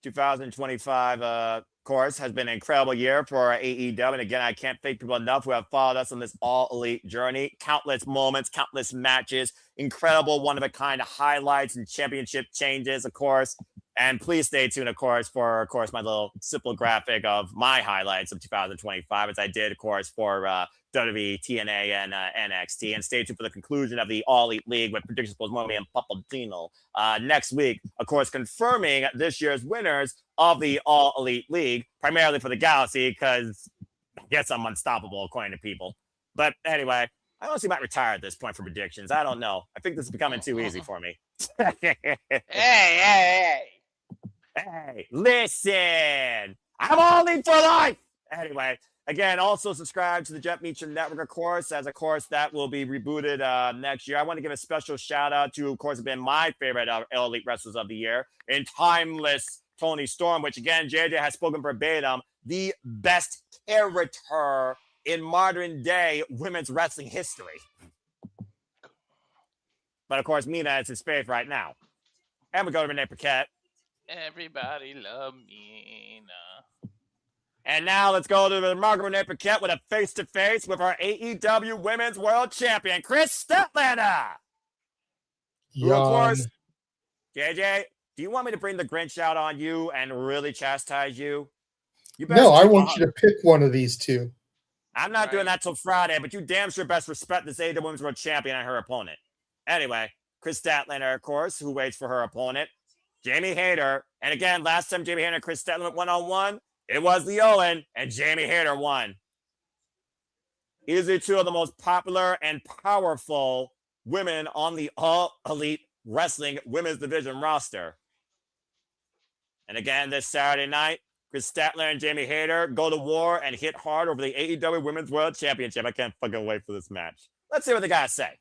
2025, course, has been an incredible year for AEW. And again, I can't thank people enough who have followed us on this all-elite journey. Countless moments, countless matches, incredible one-of-a-kind highlights and championship changes, of course. And please stay tuned, of course, for, of course, my little simple graphic of my highlights of 2025, as I did, of course, for WWE, TNA, and NXT. And stay tuned for the conclusion of the All Elite League with predictions for Mommy and Pappelallee next week. Of course, confirming this year's winners of the All Elite League, primarily for the Galaxy, because I guess I'm unstoppable, according to people. But anyway, I honestly might retire at this point for predictions. I don't know. I think this is becoming too easy for me. Hey, listen. I'm all in for life. Anyway, again, also subscribe to the Jet Meacher Network, of course, as, of course, that will be rebooted next year. I want to give a special shout out to, of course, have been my favorite Elite Wrestlers of the year in Timeless Tony Storm, which, again, JJ has spoken verbatim, the best character in modern day women's wrestling history. But, of course, Mina is his fave right now. And we go to Renee Paquette. Everybody love Mina. And now let's go to the remarkable Renee Paquette with a face-to-face with our AEW Women's World Champion, Kris Statlander. Who, of course, JJ, do you want me to bring the Grinch out on you and really chastise you? No, I want you to pick one of these 2. I'm not doing that till Friday, but you damn sure best respect this AEW Women's World Champion and her opponent. Anyway, Kris Statlander, of course, who waits for her opponent, Jamie Hayter. And again, last time Jamie Hayter and Kris Statlander went one-on-one, it was the Owen, and Jamie Hayter won. Easily 2 of the most popular and powerful women on the All Elite Wrestling Women's Division roster. And again, this Saturday night, Kris Statlander and Jamie Hayter go to war and hit hard over the AEW Women's World Championship. I can't fucking wait for this match. Let's see what the guys say.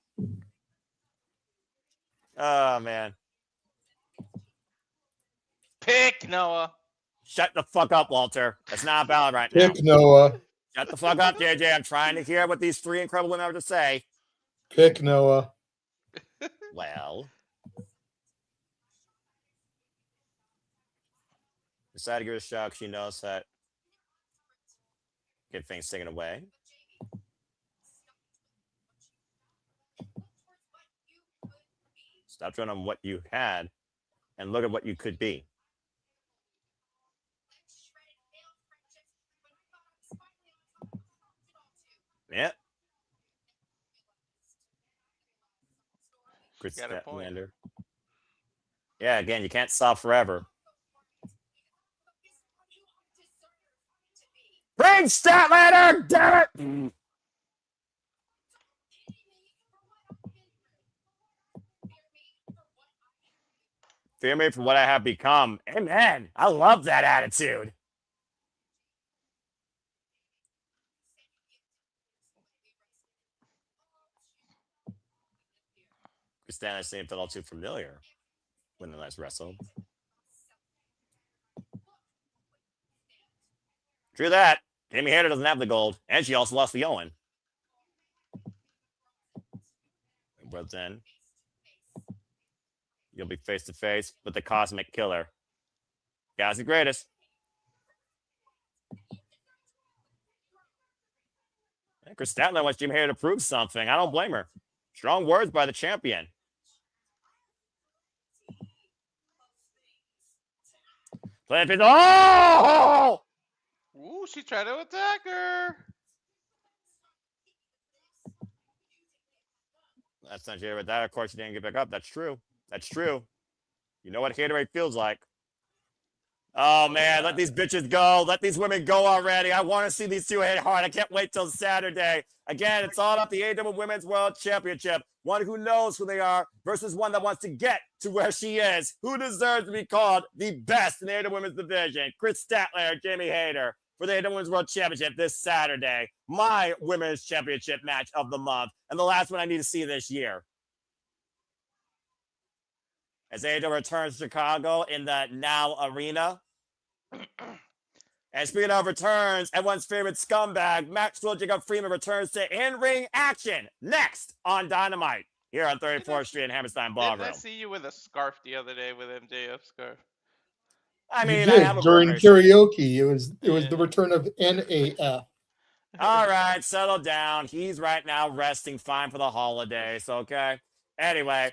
Oh, man. Pick Noah. Shut the fuck up, Walter. That's not valid right now. Pick Noah. Shut the fuck up, JJ. I'm trying to hear what these 3 incredible women have to say. Pick Noah. Well, decided to give it a shot because she knows that get things taken away. Stop drawing on what you had and look at what you could be. Yeah. Kris Statlander. Yeah, again, you can't stop forever. Bring Statlander, damn it! Fear me for what I have become. Amen. I love that attitude. Kris Statlander seemed felt all too familiar when they last wrestled. True that. Jamie Hayter doesn't have the gold, and she also lost the Owen. Well then, you'll be face to face with the Cosmic Killer. Guy's the greatest. And Kris Statlander wants Jamie Hayter to prove something. I don't blame her. Strong words by the champion. Oh! Ooh, she tried to attack her. That's not true, but that, of course, she didn't get back up. That's true. That's true. You know what haterade feels like. Oh, man, let these bitches go. Let these women go already. I want to see these two hit hard. I can't wait till Saturday. Again, it's all about the AEW Women's World Championship. One who knows who they are versus one that wants to get to where she is. Who deserves to be called the best in the AEW Women's Division? Kris Statlander, Jamie Hayter for the AEW Women's World Championship this Saturday. My Women's Championship match of the month. And the last one I need to see this year. As AEW returns to Chicago in the Now Arena. And speaking of returns, everyone's favorite scumbag, Maxwell Jacob Freeman, returns to in-ring action next on Dynamite here on 34th Street in Hammerstein Ballroom. Didn't I see you with a scarf the other day with MJF scarf? I mean, you did, I have a during karaoke. It was the return of NAF. All right, settle down. He's right now resting fine for the holidays, okay? Anyway,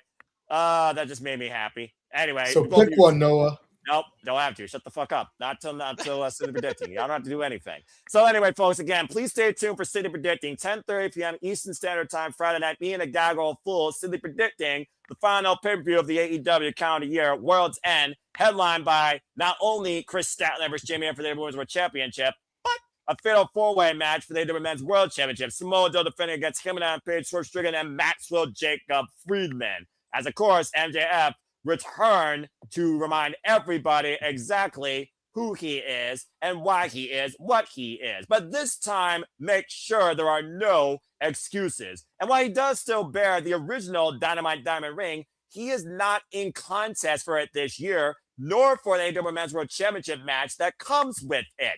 that just made me happy. Anyway. So pick one, Noah. Nope, don't have to. Shut the fuck up. Not till City Predicting. Y'all don't have to do anything. So anyway, folks, again, please stay tuned for City Predicting, 10:30 p.m. Eastern Standard Time, Friday night. Me and a gaggle full City Predicting, the final pay-per-view of the AEW calendar year, World's End, headlined by not only Kris Statlander versus Jamie Hayter for the Women's World Championship, but a fatal four-way match for the AEW Men's World Championship. Samoa Joe defending against him and Adam Page, Swerve Strickland, and Maxwell Jacob Friedman. As, of course, MJF return to remind everybody exactly who he is and why he is what he is. But this time, make sure there are no excuses. And while he does still bear the original Dynamite Diamond ring, he is not in contest for it this year, nor for the AEW Men's World Championship match that comes with it,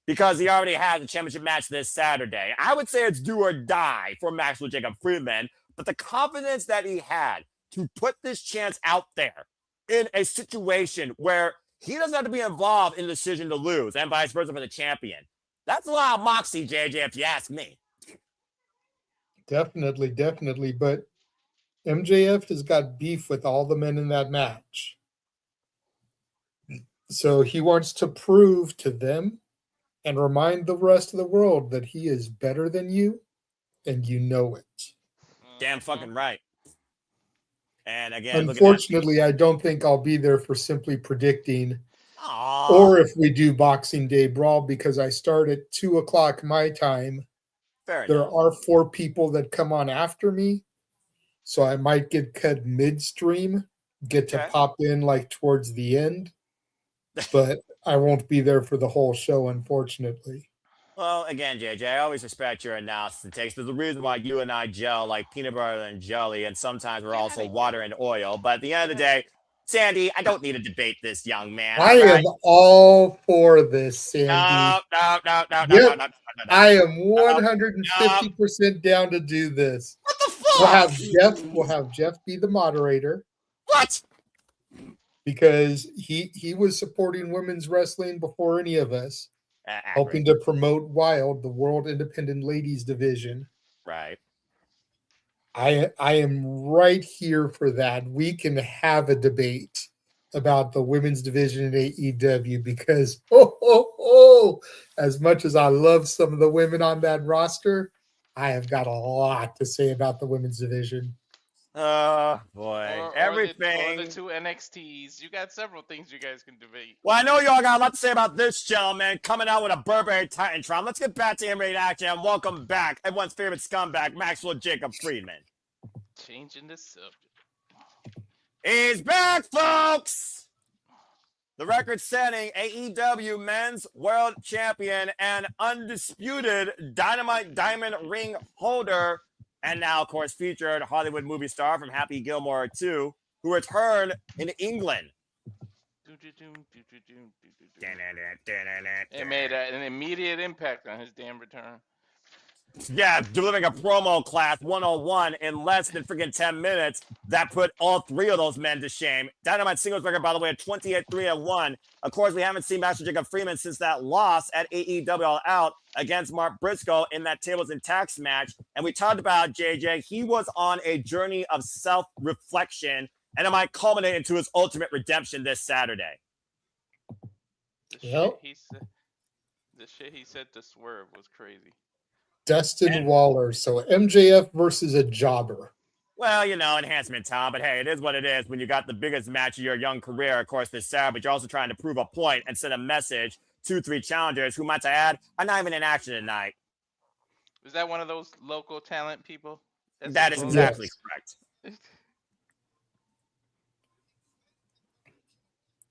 because he already has a championship match this Saturday. I would say it's do or die for Maxwell Jacob Friedman, but the confidence that he had to put this chance out there in a situation where he doesn't have to be involved in the decision to lose and vice versa for the champion. That's a lot of moxie, JJ, if you ask me. Definitely. But MJF has got beef with all the men in that match. So he wants to prove to them and remind the rest of the world that he is better than you, and you know it. Damn fucking right. And again, unfortunately, I don't think I'll be there for Simply Predicting. Aww. Or if we do Boxing Day Brawl, because I start at 2:00 my time. There are 4 people that come on after me, so I might get cut midstream, get to pop in like towards the end, but I won't be there for the whole show, unfortunately. Well, again, JJ, I always respect your analysis and takes. There's a reason why you and I gel like peanut butter and jelly, and sometimes we're also water and oil. But at the end of the day, Sandy, I don't need to debate this young man. I am all for this, Sandy. No. I am 150% down to do this. What the fuck? We'll have Jeff be the moderator. What? Because he was supporting women's wrestling before any of us. Helping to promote Wild, the World Independent Ladies Division. Right. I am right here for that. We can have a debate about the women's division in AEW because, as much as I love some of the women on that roster, I have got a lot to say about the women's division. Oh, boy. Everything. Or the 2 NXTs. You got several things you guys can debate. Well, I know y'all got a lot to say about this gentleman coming out with a Burberry Titantron. Let's get back to in-ring action and welcome back everyone's favorite scumbag, Maxwell Jacob Friedman. Changing the subject. He's back, folks! The record-setting AEW Men's World Champion and undisputed Dynamite Diamond Ring holder, and now, of course, featured Hollywood movie star from Happy Gilmore 2, who returned in England It made an immediate impact on his damn return. Yeah, delivering a promo class 101 in less than freaking 10 minutes. That put all three of those men to shame. Dynamite singles record, by the way, at 28-3-1. Of course, we haven't seen Master Jacob Freeman since that loss at AEW All Out against Mark Briscoe in that tables and tax match. And we talked about JJ. He was on a journey of self-reflection, and it might culminate into his ultimate redemption this Saturday. The shit he said to Swerve was crazy. Dustin Waller. So MJF versus a jobber. Well, enhancement time, but hey, it is what it is when you got the biggest match of your young career, of course, this Saturday, but you're also trying to prove a point and send a message to three challengers who, might I add, are not even in action tonight. Is that one of those local talent people? That is exactly correct.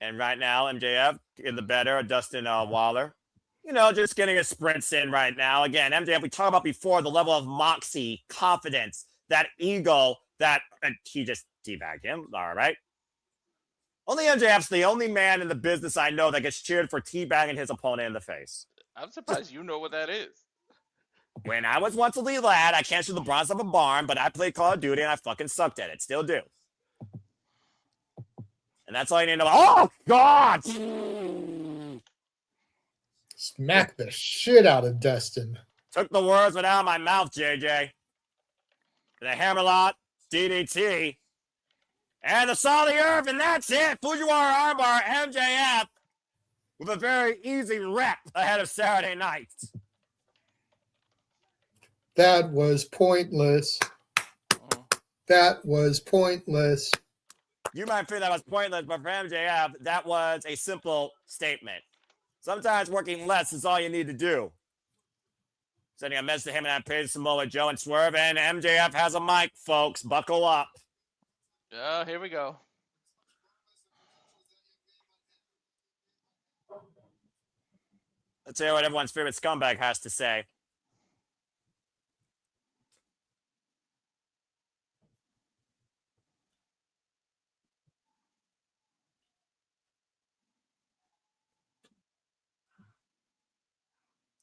And right now, MJF in the better of Dustin Waller. Just getting his sprints in right now. Again, MJF, we talked about before, the level of moxie, confidence, that ego that he just teabagged him. All right. Only MJF's the only man in the business I know that gets cheered for teabagging his opponent in the face. I'm surprised you know what that is. When I was once a lead lad, I can't shoot the bronze of a barn, but I played Call of Duty and I fucking sucked at it. Still do. And that's all you need to know. Oh, God! Smack the shit out of Dustin. Took the words right out of my mouth, JJ. The Hammerlock, DDT, and the Solid Earth, and that's it. Fujiwara armbar, MJF, with a very easy rep ahead of Saturday night. That was pointless. That was pointless. You might think that was pointless, but for MJF, that was a simple statement. Sometimes working less is all you need to do. Sending a message to him and Page, Samoa Joe, and Swerve, and MJF has a mic, folks. Buckle up. Oh, here we go. Let's hear what everyone's favorite scumbag has to say.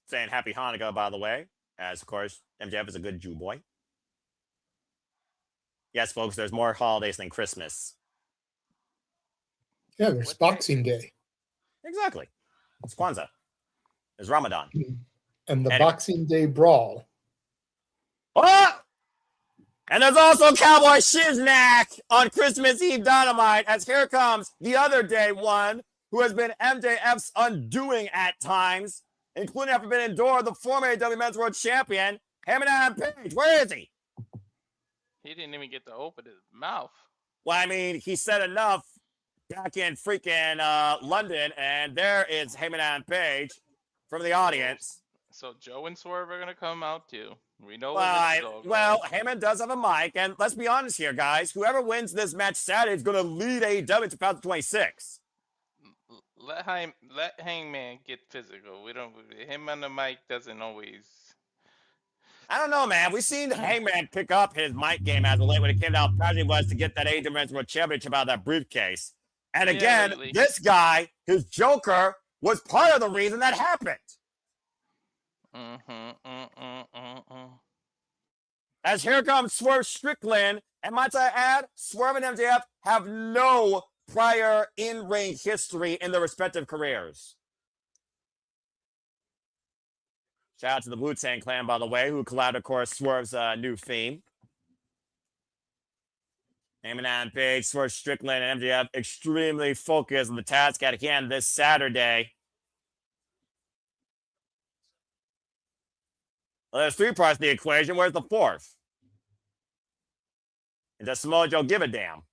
Saying happy Hanukkah, by the way, as of course MJF is a good Jew boy. Yes, folks, there's more holidays than Christmas. Yeah, there's Boxing Day. Exactly. It's Kwanzaa. There's Ramadan. And the Boxing Day Brawl. Oh! And there's also Cowboy Shiznak on Christmas Eve Dynamite, as here comes the other day one who has been MJF's undoing at times, including after being endured the former AEW Men's World Champion, Hammerstein Page. Where is he? He didn't even get to open his mouth. Well, I mean, he said enough back in freaking London, and there is Hammerstein Page from the audience. So Joe and Swerve are going to come out too. We know well, Heyman does have a mic, and let's be honest here, guys. Whoever wins this match Saturday is going to lead AEW to 2026. Let Hangman get physical. Him on the mic doesn't always. I don't know, man. We've seen Hangman pick up his mic game as of late when it came to how proud he was to get that AEW Men's World Championship out of that briefcase. And again, this guy, his Joker, was part of the reason that happened. As here comes Swerve Strickland, and might I add, Swerve and MJF have no prior in-ring history in their respective careers. Shout out to the Wu-Tang Clan, by the way, who collabed, of course, Swerve's new theme. Heyman Page, Swerve Strickland, and MJF extremely focused on the task at hand this Saturday. Well, there's three parts of the equation. Where's the fourth? And does Samoa Joe give a damn?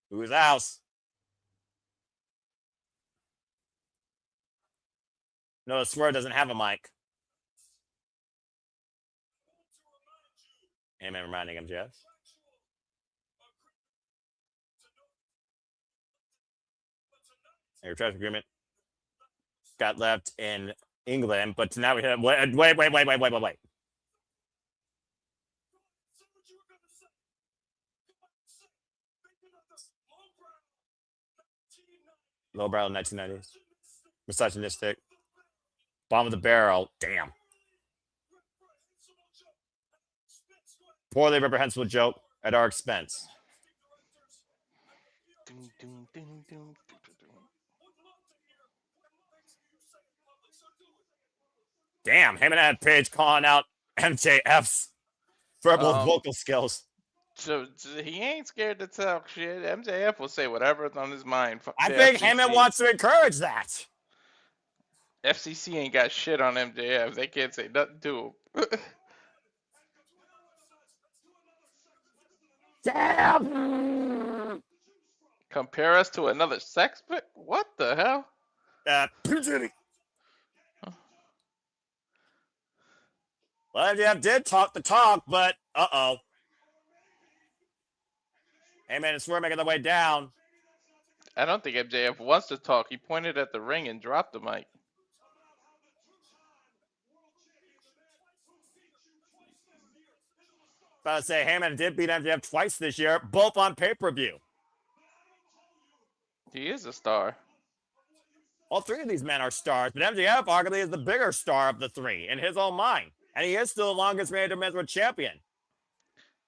Who's house? No, Swerve doesn't have a mic. Heyman reminding him, Jeff. Your trust agreement got left in England, but tonight we have wait. Lowbrow 1990s. Misogynistic. Bottom of the barrel. Damn. Poorly reprehensible joke at our expense. Damn, Heyman had Page calling out MJF's verbal vocal skills. So he ain't scared to talk shit. MJF will say whatever's on his mind. I think Heyman wants to encourage that. FCC ain't got shit on MJF. They can't say nothing to him. Damn. Compare us to another sex pick? What the hell? Well, MJF did talk the talk, but uh-oh. Heyman and Swerve making their way down. I don't think MJF wants to talk. He pointed at the ring and dropped the mic. About to say, Heyman did beat MJF twice this year, both on pay-per-view. He is a star. All three of these men are stars, but MJF arguably is the bigger star of the three in his own mind. And he is still the longest reigning men's world champion.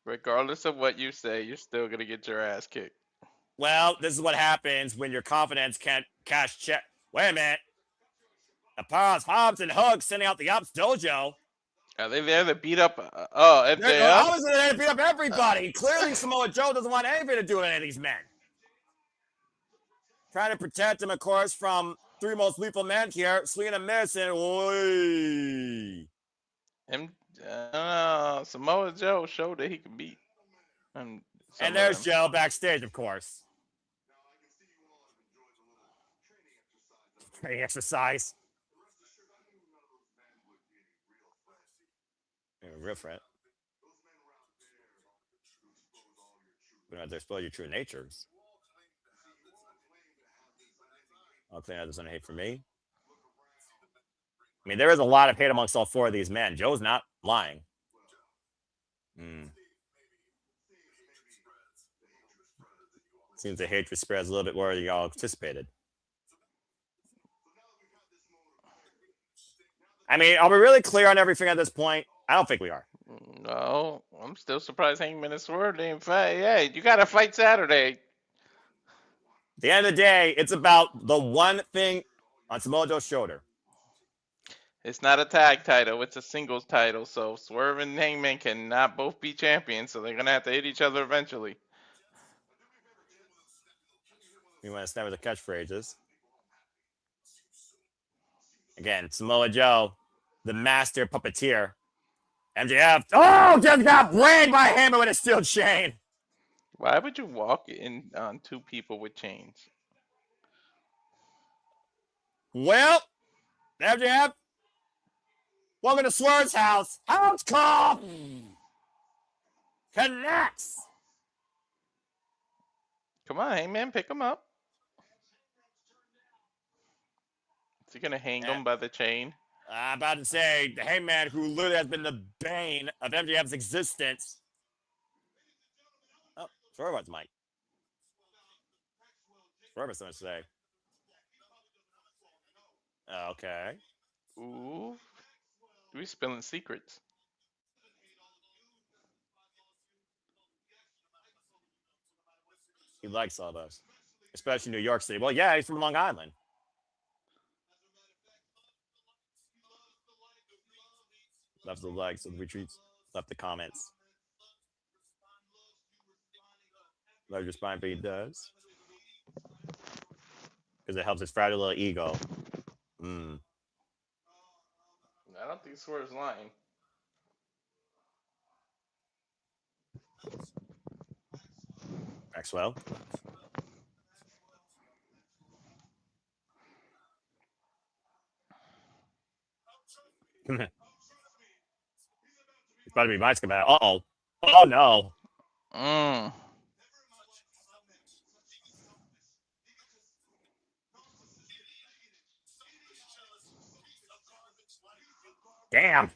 Regardless of what you say, you're still going to get your ass kicked. Well, this is what happens when your confidence can't cash check. Wait a minute. The Powers, Hobbs, and Hook sending out the Ops Dojo. Are they there to beat up MJF? Obviously, they're there to beat up everybody. Clearly, Samoa Joe doesn't want anything to do with any of these men. Trying to protect him, of course, from three most lethal men here. Swinging a miss and Samoa Joe showed that he can beat. And there's Joe backstage, of course. Training exercise. Real friend. We don't have to expose your true natures. I'll clean out this hate for me. I mean, there is a lot of hate amongst all four of these men. Joe's not lying. Seems the hatred spreads a little bit more than y'all anticipated. I mean, are we really clear on everything at this point? I don't think we are. No, I'm still surprised Hangman and Swerve didn't fight. Yeah, you got to fight Saturday. At the end of the day, it's about the one thing on Samoa Joe's shoulder. It's not a tag title, it's a singles title. So Swerve and Hangman cannot both be champions, so they're going to have to hit each other eventually. We want to snap with the catchphrases. Again, Samoa Joe, the master puppeteer. MJF, just got brained by Hammer with a steel chain. Why would you walk in on two people with chains? Well, MJF, welcome to Swerve's house. House call connects. Come on, Hangman, pick him up. Is he going to hang him by the chain? I'm about to say, the Hangman, who literally has been the bane of MJF's existence. Oh, Swerve wants Mike. Swerve has something to say. Okay. Ooh. We spilling secrets. He likes all those. Especially New York City. Well, yeah, he's from Long Island. Left the likes of the retreats. Left the comments. Love your spine, but he does. Because it helps his fragile little ego. I don't think Swerve's lying. Maxwell. It's about to be Mike's coming out. Uh-oh. Oh, no. Damn.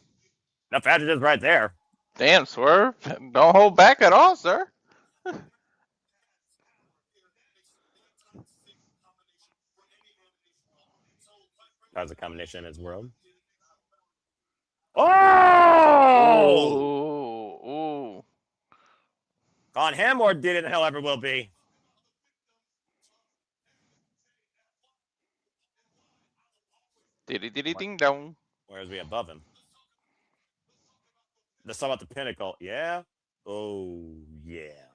Enough adjectives right there. Damn, Swerve. Don't hold back at all, sir. That was a combination in his world. Oh! Ooh. On him or did it hell ever will be? Diddy ding dong. Where is we above him? Let's talk about the pinnacle. Yeah? Oh, yeah.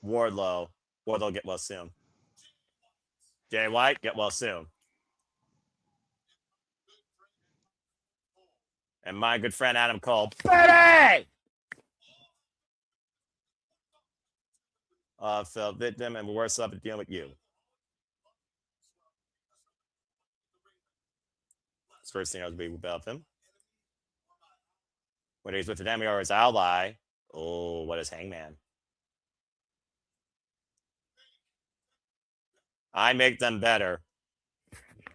Wardlow. Wardlow, get well soon. Jay White, get well soon. And my good friend Adam Cole. Baby! Fell victim and we're worse off at dealing with you. It's first thing I was be about him. Whether he's with the enemy or his ally. Oh, what is Hangman? I make them better.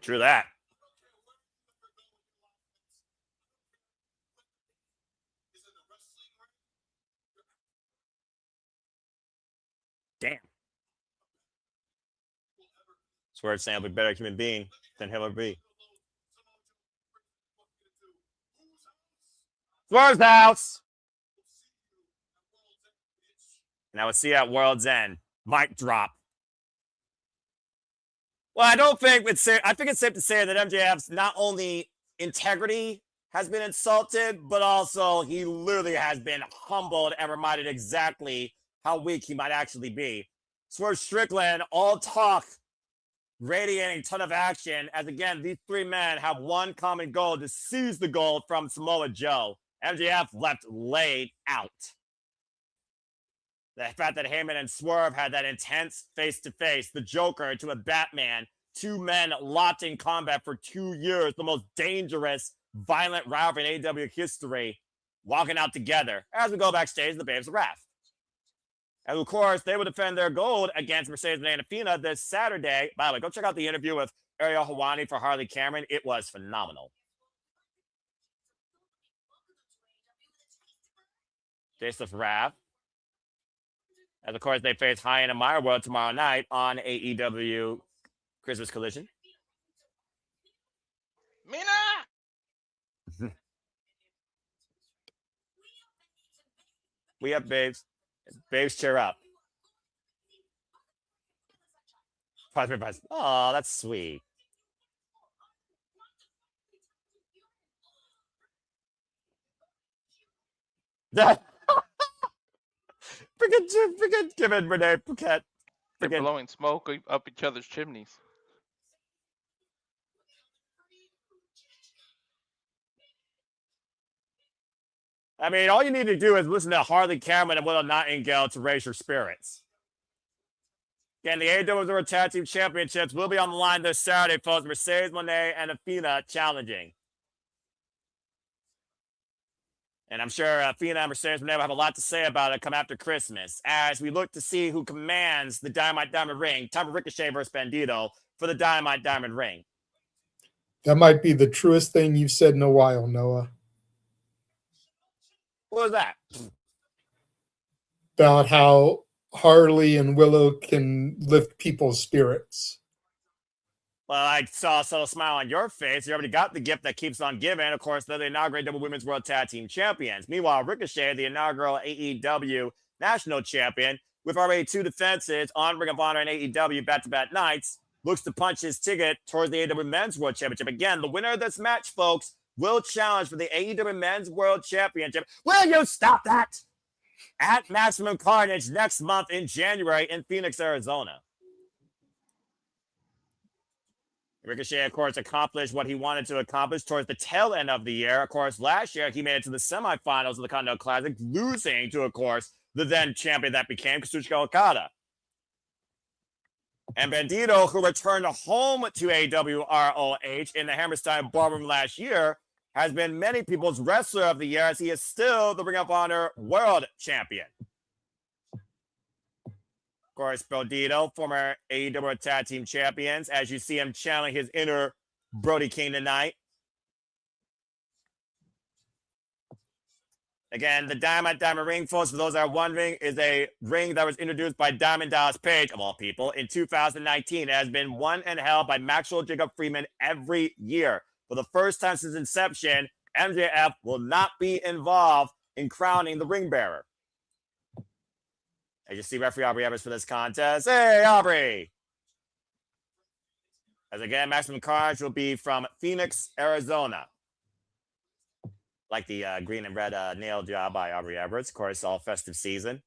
True that. Damn. Swear it's saying I'll be a better human being than he'll ever be. Swerve's house. And I would see at World's End. Mic drop. Well, I don't think it's safe. I think it's safe to say that MJF's not only integrity has been insulted, but also he literally has been humbled and reminded exactly how weak he might actually be. Swerve Strickland, all talk, radiating ton of action, as again, these three men have one common goal: to seize the gold from Samoa Joe. MJF left laid out. The fact that Heyman and Swerve had that intense face-to-face, the Joker to a Batman, two men locked in combat for 2 years, the most dangerous, violent rivalry in AEW history, walking out together as we go backstage to the Babes of Wrath. And of course, they will defend their gold against Mercedes and Athena this Saturday. By the way, go check out the interview with Ariel Helwani for Harley Cameron. It was phenomenal. Babes of Wrath. And of course, they face High and Meyer World tomorrow night on AEW Christmas Collision. Mina! We up, babes. Babes, cheer up. Oh, that's sweet. Freaking give it, Renee Paquette. They're blowing smoke up each other's chimneys. I mean, all you need to do is listen to Harley Cameron and Willow Nightingale to raise your spirits. Again, the AEW World Tag Team Championships will be on the line this Saturday, folks. Mercedes Moné and Athena challenging. And I'm sure Athena and Mercedes Moné will have a lot to say about it come after Christmas, as we look to see who commands the Dynamite Diamond Ring. Time for Ricochet versus Bandido for the Dynamite Diamond Ring. That might be the truest thing you've said in a while, Noah. What was that? About how Harley and Willow can lift people's spirits. Well, I saw a subtle smile on your face. You already got the gift that keeps on giving. Of course, they're the inaugural Double Women's World Tag Team Champions. Meanwhile, Ricochet, the inaugural AEW National Champion, with already 2 defenses on Ring of Honor and AEW back-to-back nights, looks to punch his ticket towards the AEW Men's World Championship. Again, the winner of this match, folks, will challenge for the AEW Men's World Championship. Will you stop that? At Maximum Carnage next month in January in Phoenix, Arizona. Ricochet, of course, accomplished what he wanted to accomplish towards the tail end of the year. Of course, last year, he made it to the semifinals of the Continental Classic, losing to, of course, the then champion that became Kazuchika Okada. And Bandido, who returned home to AWROH in the Hammerstein Ballroom last year, has been many people's Wrestler of the Year, as he is still the Ring of Honor World Champion. Of course, Bandido, former AEW Tag Team Champions, as you see him channeling his inner Brody King tonight. Again, the Diamond ring, folks, for those that are wondering, is a ring that was introduced by Diamond Dallas Page, of all people, in 2019. It has been won and held by Maxwell Jacob Freeman every year. For the first time since inception, MJF will not be involved in crowning the ring bearer. As you see, referee Aubrey Evers for this contest. Hey, Aubrey! As again, Maximum Carnage will be from Phoenix, Arizona. Like the green and red nail job by Aubrey Everett. Of course, all festive season.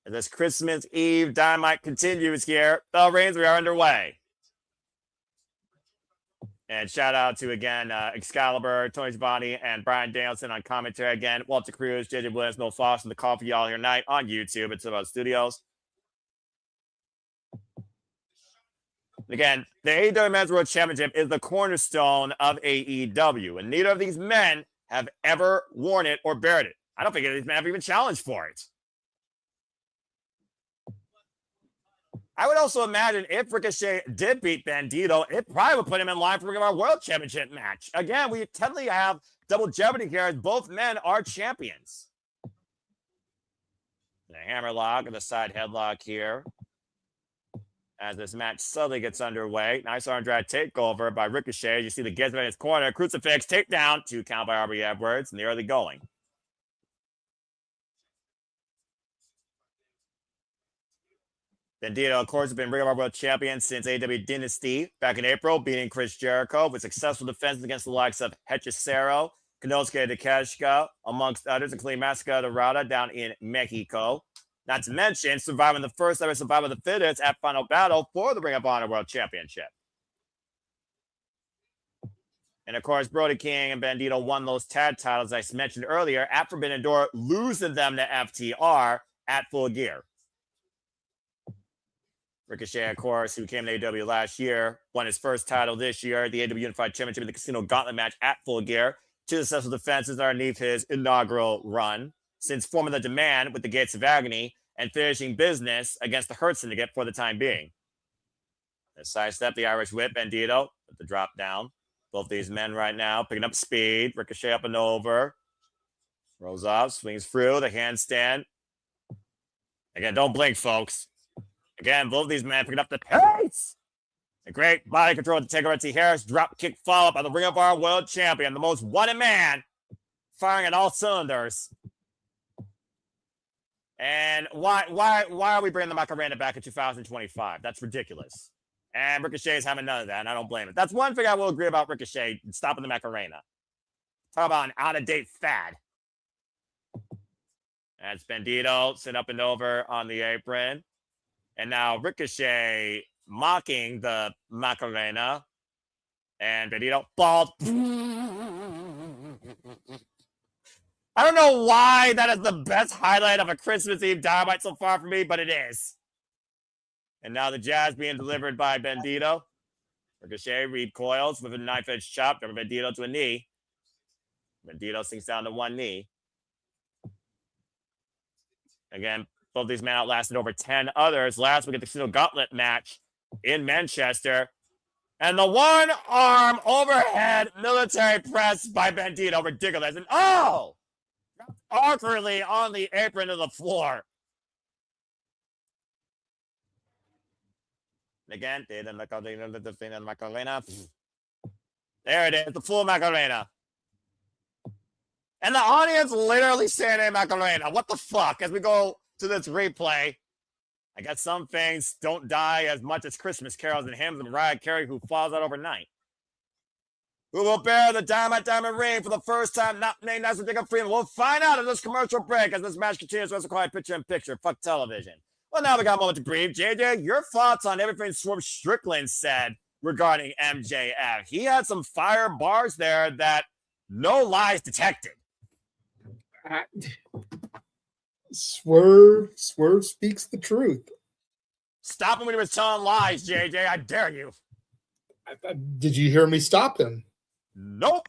As this Christmas Eve Dynamite continues here, Bell Reigns, we are underway. And shout out to, again, Excalibur, Tony Giovanni, and Brian Danielson on commentary. Again, Walter Cruz, JJ Williams, No Foss, and the call for y'all here tonight on YouTube. It's about Studios. Again, the AEW Men's World Championship is the cornerstone of AEW, and neither of these men have ever worn it or bared it. I don't think any of these men have even challenged for it. I would also imagine if Ricochet did beat Bandido, it probably would put him in line for our World Championship match. Again, we technically have double jeopardy here as both men are champions. The hammerlock and the side headlock here. As this match suddenly gets underway. Nice arm drag takeover by Ricochet. You see the Gizmo in his corner. Crucifix takedown. 2 count by Aubrey Edwards in the early going. Bandido, of course, has been Ring of Honor World Champion since AEW Dynasty back in April, beating Chris Jericho with successful defenses against the likes of Hechicero, Konosuke Takeshita, amongst others, including Máscara Dorada down in Mexico. Not to mention surviving the first ever Survival of the Fittest at Final Battle for the Ring of Honor World Championship. And of course, Brody King and Bandido won those tag titles, as I mentioned earlier, at Forbidden Door, losing them to FTR at Full Gear. Ricochet, of course, who came to AEW last year, won his first title this year, the AEW Unified Championship in the Casino Gauntlet match at Full Gear. 2 successful defenses underneath his inaugural run, since forming the Demand with the Gates of Agony and finishing business against the Hurt Syndicate for the time being. The sidestep, the Irish Whip, Bandido with the drop down. Both these men right now picking up speed. Ricochet up and over. Rolls off, swings through the handstand. Again, don't blink, folks. Again, both these men picking up the pace. A great body control to take over T. Harris. Drop kick follow-up by the Ring of Honor World Champion, the most wanted man, firing at all cylinders. And why are we bringing the Macarena back in 2025? That's ridiculous. And Ricochet's having none of that, and I don't blame it. That's one thing I will agree about Ricochet, stopping the Macarena. Talk about an out-of-date fad. That's Bandido sitting up and over on the apron. And now Ricochet mocking the Macarena. And Bandido bald. I don't know why that is the best highlight of a Christmas Eve Dynamite so far for me, but it is. And now the jazz being delivered by Bandido. Ricochet recoils with a knife-edge chop. Over Bandido to a knee. Bandido sinks down to one knee. Again, both these men outlasted over 10 others. Last week at the Casino Gauntlet match in Manchester. And the one-arm overhead military press by Bandido. Ridiculous. And oh! Awkwardly on the apron of the floor. Again, there it is, the full Macarena. And the audience literally saying Macarena. What the fuck? As we go to this replay, I guess some things don't die as much as Christmas carols and hymns and Mariah Carey, who falls out overnight. Who will bear the Diamond ring for the first time, not named as Jacob Freeman? We'll find out in this commercial break as this match continues. Let's quiet picture-in-picture. Fuck television. Well, now we got a moment to breathe. JJ, your thoughts on everything Swerve Strickland said regarding MJF? He had some fire bars there that no lies detected. Swerve speaks the truth. Stop him when he was telling lies, JJ. I dare you. Did you hear me stop him? Nope.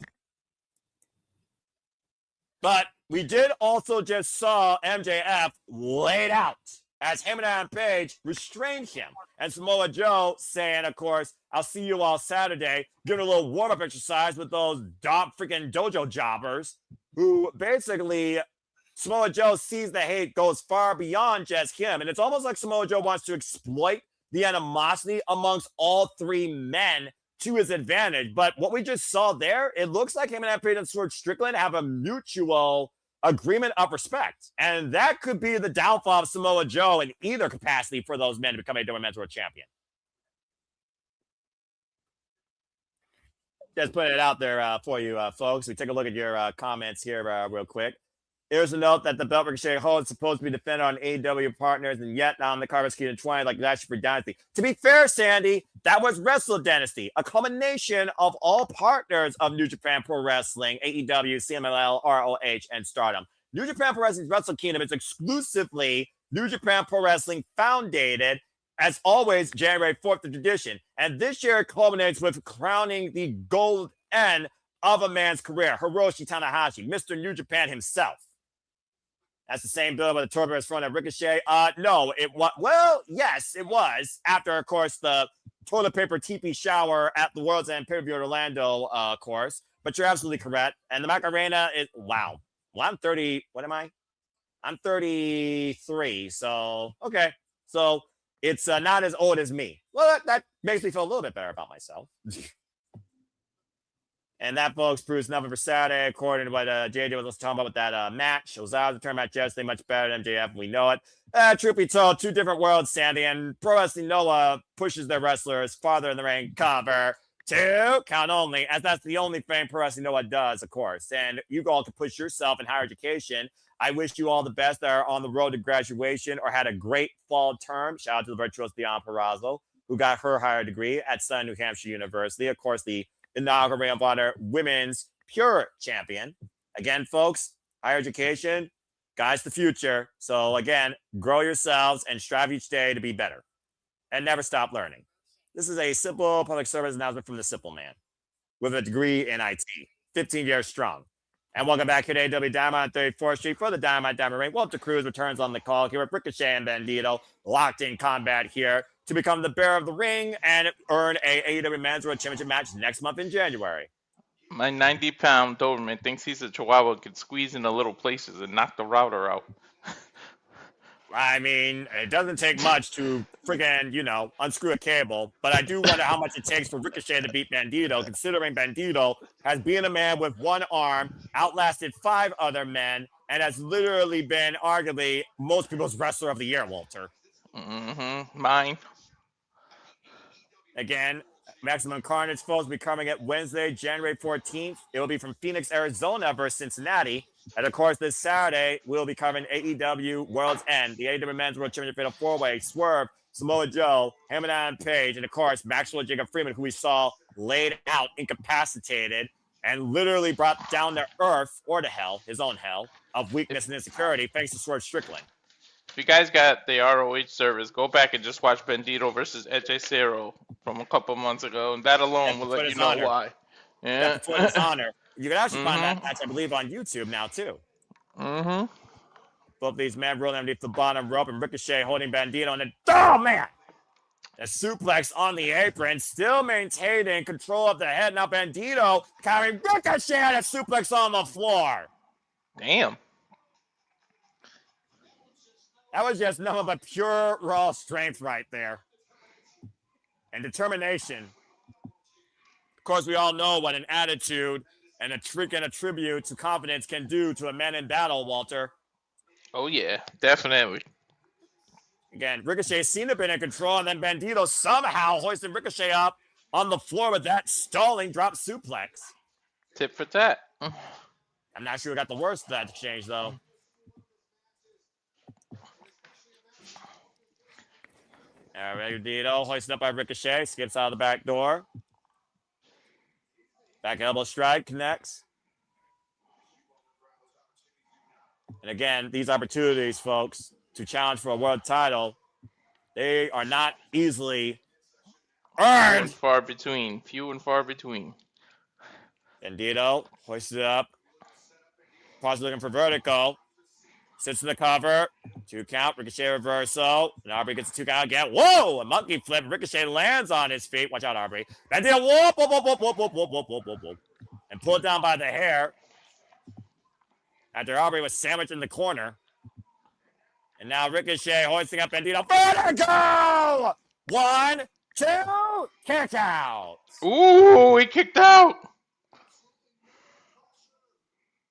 But we did also just saw MJF laid out as Hammerstein Page restrained him. And Samoa Joe saying, of course, I'll see you all Saturday, giving a little warm-up exercise with those freaking dojo jobbers who basically Samoa Joe sees the hate goes far beyond just him. And it's almost like Samoa Joe wants to exploit the animosity amongst all three men to his advantage. But what we just saw there, it looks like him and Page and Swerve Strickland have a mutual agreement of respect. And that could be the downfall of Samoa Joe in either capacity for those men to become a AEW Men's World Champion. Just putting it out there for you folks. We take a look at your comments here real quick. Here's a note that the belt Ricochet holds is supposed to be defended on AEW partners, and yet not on the Carver Ski 20 like that's for Dynasty. To be fair, Sandy, that was Wrestle Dynasty, a culmination of all partners of New Japan Pro Wrestling, AEW, CMLL, ROH, and Stardom. New Japan Pro Wrestling's Wrestle Kingdom is exclusively New Japan Pro Wrestling founded, as always, January 4th of tradition. And this year culminates with crowning the gold end of a man's career, Hiroshi Tanahashi, Mr. New Japan himself. That's the same bill with the Torber's front of Ricochet. No, it was. Well, yes, it was. After, of course, the toilet paper teepee shower at the World's End pay-per-view in Orlando, of course. But you're absolutely correct. And the Macarena is, wow. Well, I'm 30. What am I? I'm 33. So, okay. So it's not as old as me. Well, that makes me feel a little bit better about myself. And that, folks, proves nothing for Saturday, according to what JJ was talking about with that match. It was out of the tournament yesterday, much better than MJF. We know it. Truth be told, two different worlds, Sandy. And Pro Wrestling Noah pushes their wrestlers farther in the ring. Cover two, count only, as that's the only thing Pro Wrestling Noah does, of course. And you all can push yourself in higher education. I wish you all the best that are on the road to graduation or had a great fall term. Shout out to the virtuoso Dion Perazzo, who got her higher degree at Southern New Hampshire University. Of course, the inaugural Ring of Honor Women's Pure Champion. Again, folks, higher education, guys, the future. So again, grow yourselves and strive each day to be better and never stop learning. This is a simple public service announcement from the simple man with a degree in IT, 15 years strong. And welcome back here to AEW Dynamite on 34th Street for the Dynamite Ring. Walter Cruz returns on the call here with Ricochet and Bandido locked in combat here to become the bearer of the ring and earn a AEW Men's World Championship match next month in January. My 90-pound Doberman thinks he's a Chihuahua, could squeeze into little places and knock the router out. I mean, it doesn't take much to friggin', unscrew a cable, but I do wonder how much it takes for Ricochet to beat Bandido, considering Bandido has been a man with one arm, outlasted 5 other men, and has literally been arguably most people's wrestler of the year, Walter. Mine. Again, Maximum Carnage, folks, will be coming at Wednesday, January 14th. It will be from Phoenix, Arizona versus Cincinnati. And, of course, this Saturday, we'll be covering AEW World's End, the AEW Men's World Championship Fatal 4-Way, Swerve, Samoa Joe, Hammerstein Page, and, of course, Maxwell Jacob Freeman, who we saw laid out, incapacitated, and literally brought down to earth, or to hell, his own hell, of weakness and insecurity, thanks to Swerve Strickland. If you guys got the ROH service, go back and just watch Bandido versus Edge Cero from a couple months ago, and that alone will let you know why. Yeah. For his honor. You can actually find that match, I believe, on YouTube now, too. Both these men rolling underneath the bottom rope, and Ricochet holding Bandido, and then, oh, man! A suplex on the apron, still maintaining control of the head. Now Bandido carrying Ricochet and a suplex on the floor. Damn. That was just nothing but pure, raw strength right there. And determination. Of course, we all know what an attitude and a tribute to confidence can do to a man in battle, Walter. Oh, yeah, definitely. Again, Ricochet seemed to have been in control, and then Bandido somehow hoisted Ricochet up on the floor with that stalling drop suplex. Tip for tat. I'm not sure who got the worst of that exchange, though. All right, Bandido hoisted up by Ricochet, skips out of the back door. Back elbow strike connects. And again, these opportunities, folks, to challenge for a world title, they are not easily earned. Few and far between. Few and far between. Bandido hoisted up. Possibly looking for vertical. Sits in the cover. 2 count. Ricochet reversal. And Aubrey gets a 2 count again. Whoa! A monkey flip. Ricochet lands on his feet. Watch out, Aubrey. Bandido. Whoop, whoop, whoop, whoop, whoop, whoop, whoop, whoop, whoop, whoop, whoop. And pulled down by the hair. After Aubrey was sandwiched in the corner. And now Ricochet hoisting up Bandido. Vertigo! 1, 2, kick out. Ooh, he kicked out.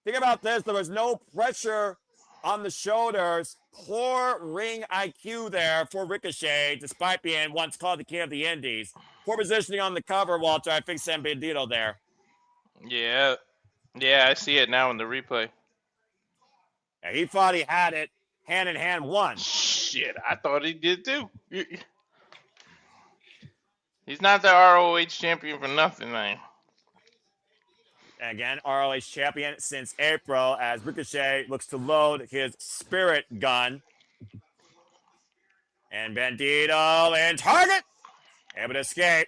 Think about this. There was no pressure on the shoulders. Poor ring IQ there for Ricochet, despite being once called the king of the Indies. Poor positioning on the cover, Walter. I think San Bandido there. Yeah. Yeah, I see it now in the replay. Yeah, he thought he had it. Hand in hand, won. Shit, I thought he did too. He's not the ROH champion for nothing, man. Again, ROH champion since April as Ricochet looks to load his spirit gun. And Bandido in target. Able to escape.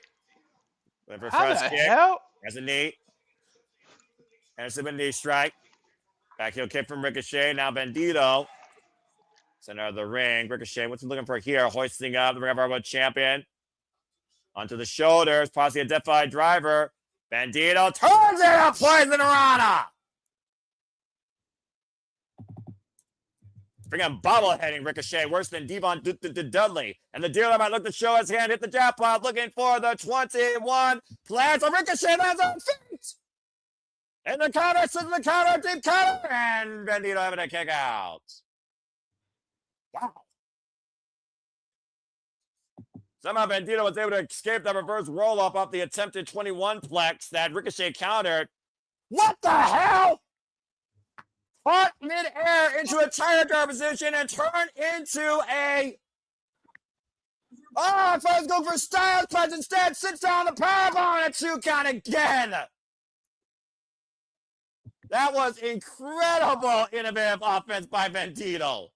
Looking for first kick. Hell? Has a knee. And it's a knee strike. Back heel kick from Ricochet. Now Bandido. Center of the ring. Ricochet, what's he looking for here? Hoisting up the Ring of ROH champion. Onto the shoulders. Possibly a death-eye driver. Bandido turns it up, plays the Dorada. Bring him bobbleheading Ricochet, worse than Devon Dudley. And the dealer might look to show his hand, hit the jackpot, looking for the 21. Plans on Ricochet, lands on feet. And the counter, sits in the counter, deep counter, and Bandido having a kick out. Wow. Somehow Bandido was able to escape that reverse roll-up off the attempted 21 plex that Ricochet countered. What the hell? Caught mid-air into a tire guard position and turned into a... Oh, I thought I was going for Styles punch. Instead, sits down the powerbomb and a 2 count again. That was incredible innovative offense by Bandido.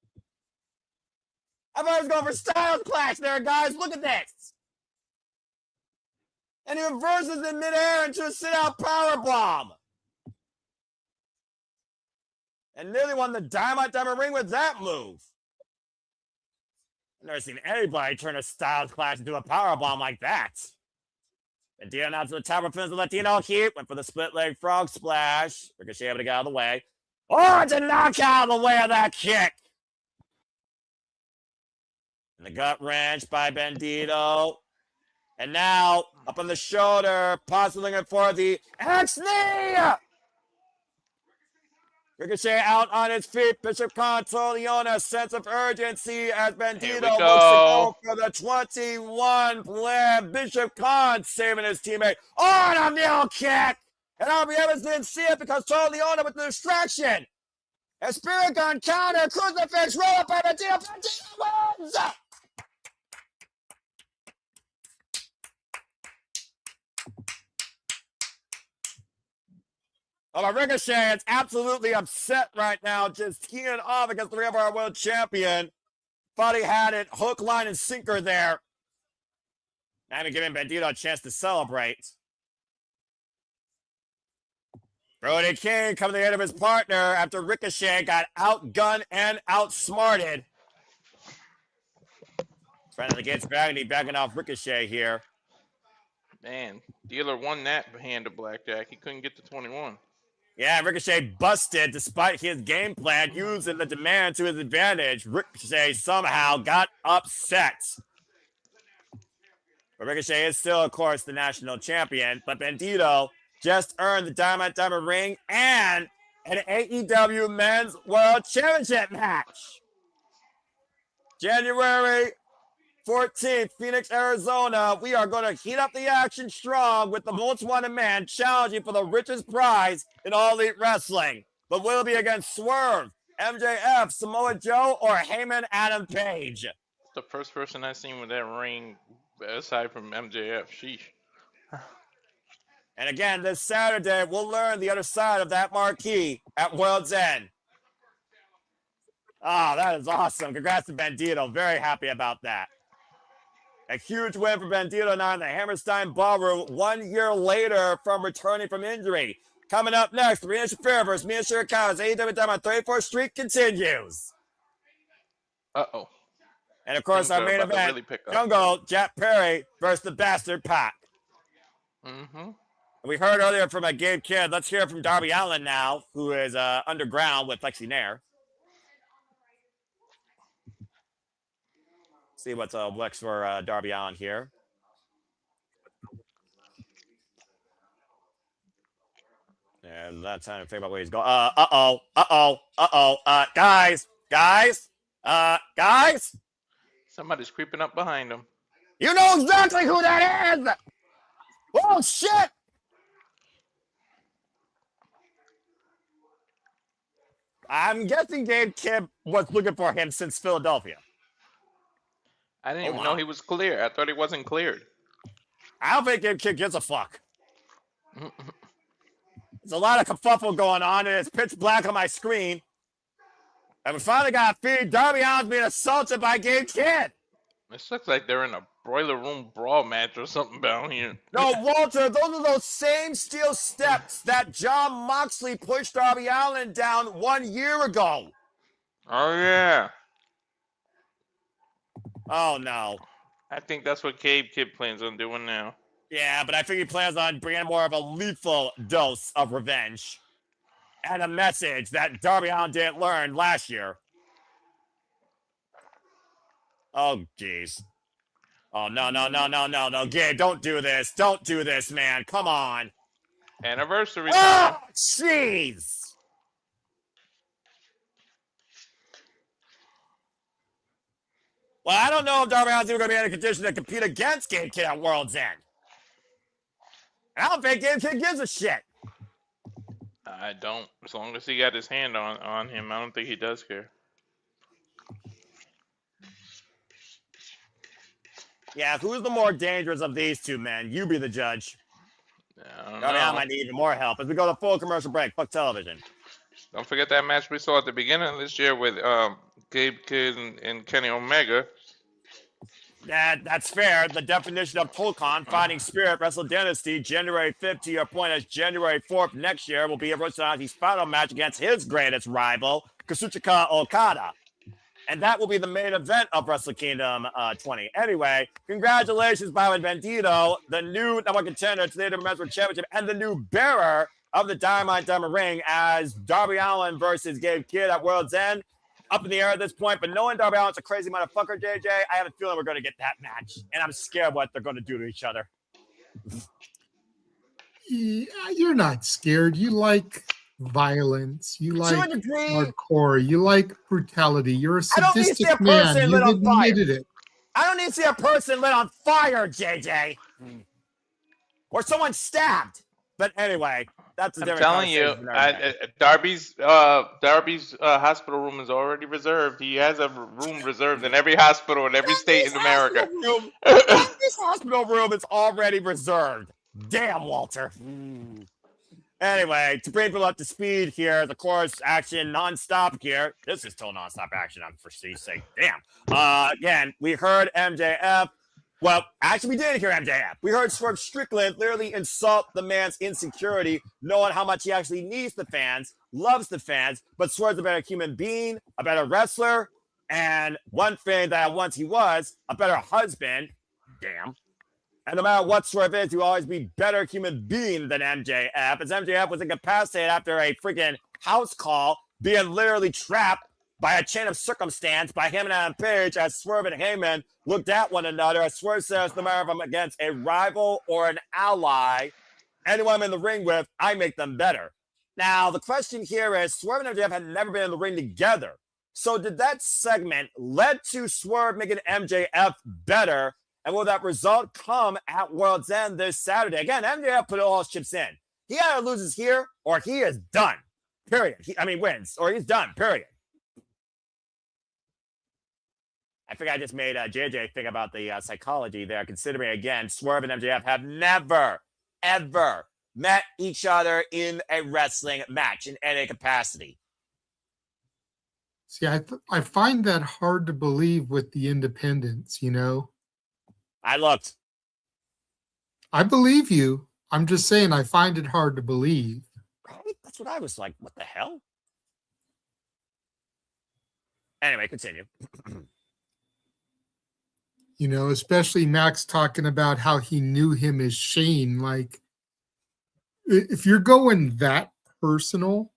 I thought I was going for Styles Clash there, guys. Look at this. And he reverses in midair into a sit-out powerbomb. And nearly won the Dynamite Diamond Ring with that move. I've never seen anybody turn a Styles Clash into a powerbomb like that. Bandido now to the top of the Latino heat. Went for the split leg frog splash. Ricochet able to get out of the way. Oh, it's a knockout of the way of that kick. And the gut wrench by Bandido. And now, up on the shoulder, possibly looking for the X-knee! Ricochet out on his feet. Bishop Contoleone, a sense of urgency as Bandido looks to go for the 21 plan. Bishop Con saving his teammate. Oh, and a nail kick! And Aubrey Evans didn't see it because Contoleone with the distraction. A spirit gun counter, crucifix, roll up by Bandido. Bandido wins! Oh, Ricochet is absolutely upset right now, just teeing off against the Ring of our world champion. Thought he had it, hook, line, and sinker there. Not even giving Bandido a chance to celebrate. Brody King coming to the end of his partner after Ricochet got outgunned and outsmarted. Friend against Baggedy, backing off Ricochet here. Man, dealer won that hand of blackjack. He couldn't get to 21. Yeah, Ricochet busted despite his game plan using the demand to his advantage. Ricochet somehow got upset. But Ricochet is still, of course, the national champion. But Bandido just earned the Diamond Ring and an AEW Men's World Championship match. January 14th, Phoenix, Arizona. We are going to heat up the action strong with the most wanted man challenging for the richest prize in All Elite Wrestling. But will it be against Swerve, MJF, Samoa Joe, or Heyman Adam Page? The first person I've seen with that ring, aside from MJF. Sheesh. And again, this Saturday, we'll learn the other side of that marquee at World's End. Oh, that is awesome. Congrats to Bandido. Very happy about that. A huge win for Bandido now in the Hammerstein Ballroom 1 year later from returning from injury. Coming up next, Marina Shafir versus Mina Shirakawa as AEW Dynamite 34th Street continues. Uh-oh. And of course, Things our are main about to event, really pick up. Jungle Jack Perry versus the Bastard Pac. Mm-hmm. We heard earlier from Gabe Kidd. Let's hear from Darby Allin now, who is underground with Lexi Nair. See what's Lex for Darby Allin here. And that's time to figure out where he's going. Guys. Somebody's creeping up behind him. You know exactly who that is. Oh shit! I'm guessing Gabe Kidd was looking for him since Philadelphia. I didn't even know he was clear. I thought he wasn't cleared. I don't think Gabe Kidd gives a fuck. There's a lot of kerfuffle going on, and it's pitch black on my screen. And we finally got a feed. Darby Allin's being assaulted by Gabe Kidd. This looks like they're in a boiler room brawl match or something down here. No, Walter, those are those same steel steps that John Moxley pushed Darby Allin down 1 year ago. Oh, yeah. Oh, no. I think that's what Gabe Kidd plans on doing now. Yeah, but I think he plans on bringing more of a lethal dose of revenge. And a message that Darby Allin didn't learn last year. Oh, jeez. Oh, no. Gabe, don't do this. Don't do this, man. Come on. Anniversary Oh, time. jeez. Well, I don't know if Darby Allin's even going to be in a condition to compete against Gabe Kidd at World's End. I don't think Gabe Kidd gives a shit. I don't. As long as he got his hand on him, I don't think he does care. Yeah, who's the more dangerous of these two men? You be the judge. I don't Darby Allin know. might need even more help as we go to full commercial break. Fuck television. Don't forget that match we saw at the beginning of this year with Gabe Kidd and Kenny Omega. That's fair. The definition of Tolkien, Fighting Spirit, Wrestle Dynasty, January 5th to your point as January 4th next year will be a Rosanagi's final match against his greatest rival, Kazuchika Okada. And that will be the main event of Wrestle Kingdom 20. Anyway, congratulations, Bandido, the new number one contender to the AEW Men's World Championship and the new bearer of the Dynamite Diamond Ring as Darby Allin versus Gabe Kidd at World's End. Up in the air at this point, but knowing Darby Allin's a crazy motherfucker, JJ, I have a feeling we're going to get that match. And I'm scared what they're going to do to each other. Yeah, you're not scared. You like violence. You like hardcore. You like brutality. You're a sadistic man. You admitted it. I don't need to see a person lit on fire, JJ. Or someone stabbed. But anyway, that's a different conversation. I'm telling you, Darby's hospital room is already reserved. He has a room reserved in every hospital in every state in America. This hospital room is already reserved. Damn, Walter. Anyway, to bring people up to speed here, of course, action nonstop here. This is still nonstop action, I'm for Steve's sake. Damn. Again, we heard MJF. Well, actually, we did hear MJF. We heard Swerve Strickland literally insult the man's insecurity, knowing how much he actually needs the fans, loves the fans, but Swerve's a better human being, a better wrestler, and one thing that once he was, a better husband. Damn. And no matter what Swerve is, he will always be better human being than MJF, as MJF was incapacitated after a freaking house call, being literally trapped by a chain of circumstance by him and Adam Page as Swerve and Heyman looked at one another. As Swerve says, no matter if I'm against a rival or an ally, anyone I'm in the ring with, I make them better. Now, the question here is, Swerve and MJF had never been in the ring together. So did that segment lead to Swerve making MJF better? And will that result come at World's End this Saturday? Again, MJF put all his chips in. He either loses here or he is done. Period. Wins or he's done. Period. I think I just made JJ think about the psychology there, considering, again, Swerve and MJF have never, ever met each other in a wrestling match in any capacity. See, I find that hard to believe with the independents, you know? I looked. I believe you. I'm just saying I find it hard to believe. Right? That's what I was like. What the hell? Anyway, continue. You know, especially Max talking about how he knew him as Shane. Like, if you're going that personal,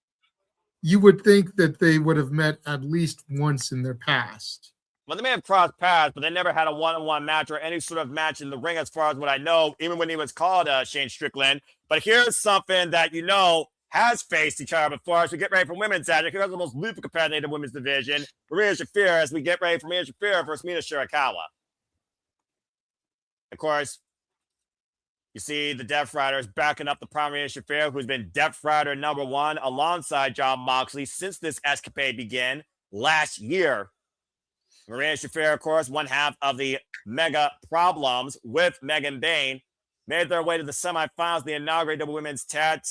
you would think that they would have met at least once in their past. Well, they may have crossed paths, but they never had a one-on-one match or any sort of match in the ring as far as what I know, even when he was called Shane Strickland. But here's something that you know has faced each other before as we get ready for women's action. Here's the most lethal competitor in the women's division, Marina Shafir, as we get ready for Marina Shafir versus Mina Shirakawa. Of course, you see the Death Riders backing up the primary Shafir, who's been Death Rider #1 alongside Jon Moxley since this escapade began last year. Marina Shafir, of course, one half of the Mega Problems with Megan Bayne, made their way to the semifinals of the inaugural Women's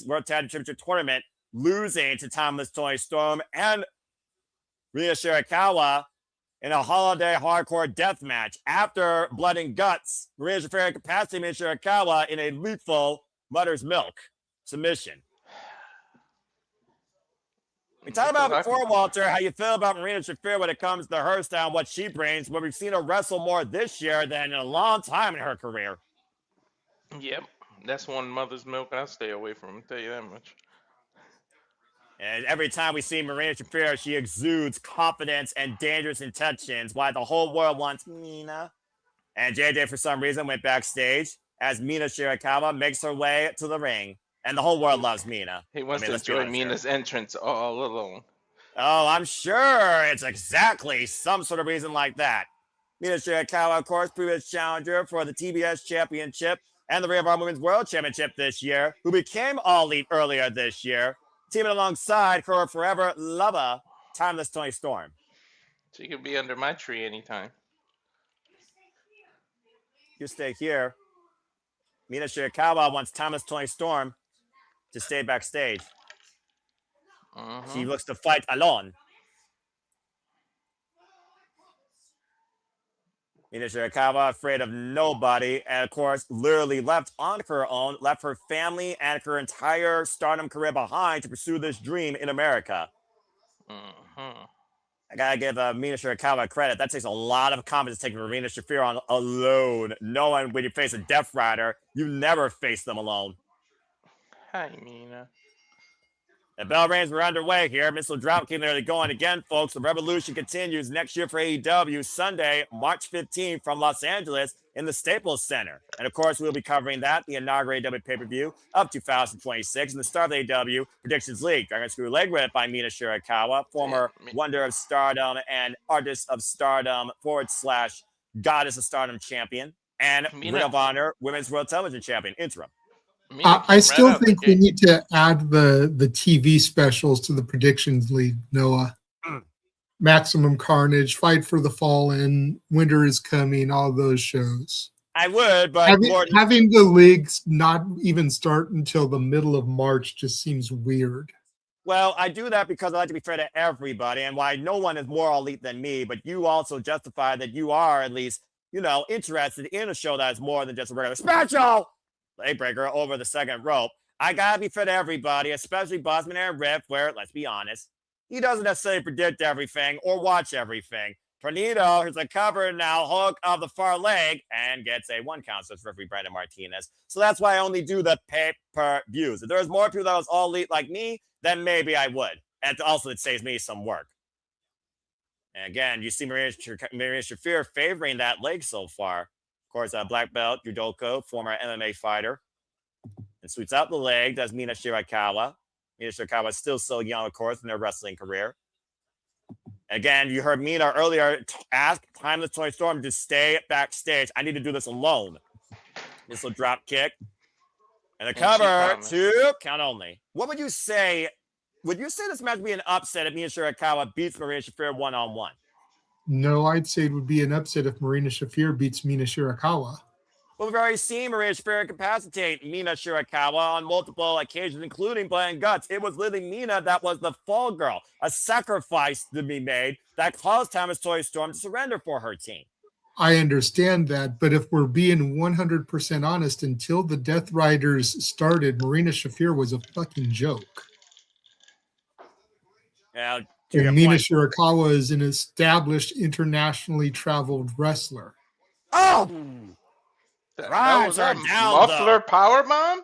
World Tag Championship Tournament, losing to Timeless Toni Storm and Marina Shirakawa in a holiday hardcore death match. After Blood and Guts, Marina Shafir incapacitated Marina Shirakawa in a lethal Mother's Milk submission. We talked about before, Walter, how you feel about Marina Shafir when it comes to her style and what she brings, but we've seen her wrestle more this year than in a long time in her career. Yep, that's one Mother's Milk I'll stay away from, I'll tell you that much. And every time we see Marina Shafir, she exudes confidence and dangerous intentions, why the whole world wants Mina. And JJ, for some reason, went backstage as Mina Shirakawa makes her way to the ring. And the whole world loves Mina. He wants to enjoy Mina's entrance all alone. Oh, I'm sure it's exactly some sort of reason like that. Mina Shirakawa, of course, previous challenger for the TBS Championship and the Ring of Honor Women's World Championship this year, who became All Elite earlier this year, teaming alongside her forever lover, Timeless Toni Storm. She could be under my tree anytime. You stay here. Mina Shirakawa wants Timeless Toni Storm to stay backstage. She looks to fight alone. Mina Shirakawa, afraid of nobody, and of course, literally left on her own, left her family and her entire Stardom career behind to pursue this dream in America. I gotta give Mina Shirakawa credit. That takes a lot of confidence taking Marina Shafir on alone. Knowing when you face a Death Rider, you never face them alone. Hi, Mina. The bell rings were underway here. Missile Drop came there going again, folks. The revolution continues next year for AEW, Sunday, March 15th from Los Angeles in the Staples Center. And of course, we'll be covering that, the inaugural AEW pay-per-view of 2026, and the start of the AEW Predictions League. Dragon Screw leg whip by Mina Shirakawa, former Wonder of Stardom and Artist of Stardom / Goddess of Stardom champion, and Ring of Honor Women's World Television champion, interim. I still think we need to add the TV specials to the Predictions League, Noah. Maximum Carnage, Fight for the Fallen, Winter is Coming, all those shows. I would, but having the leagues not even start until the middle of March just seems weird. Well, I do that because I like to be fair to everybody, and why no one is more elite than me, but you also justify that you are at least, interested in a show that is more than just a regular special leg breaker over the second rope. I gotta be fair to everybody, especially Bossman and Riff, where, let's be honest, he doesn't necessarily predict everything or watch everything. Tornado is a cover now, hook of the far leg, and gets a 1 count, so it's referee Brandon Martinez. So that's why I only do the pay-per-views. If there was more people that was all elite like me, then maybe I would. And also, it saves me some work. And again, you see Marina Shafir favoring that leg so far. Of course, black belt, judoka, former MMA fighter. And sweeps out the leg, does Mina Shirakawa. Mina Shirakawa is still so young, of course, in their wrestling career. Again, you heard Mina earlier ask Timeless Toni Storm to stay backstage. I need to do this alone. This will drop kick. And the cover to count only. What would you say? Would you say this match would be an upset if Mina Shirakawa beats Marina Shafir one-on-one? No, I'd say it would be an upset if Marina Shafir beats Mina Shirakawa. Well, we've already seen Marina Shafir incapacitate Mina Shirakawa on multiple occasions, including Blood and Guts. It was literally Mina that was the fall girl, a sacrifice to be made that caused Timeless Toni Storm to surrender for her team. I understand that, but if we're being 100% honest, until the Death Riders started, Marina Shafir was a fucking joke. Now, To your Mina point. Shirakawa is an established internationally traveled wrestler. Oh! The hell Drives was her that? down, Muffler power bomb?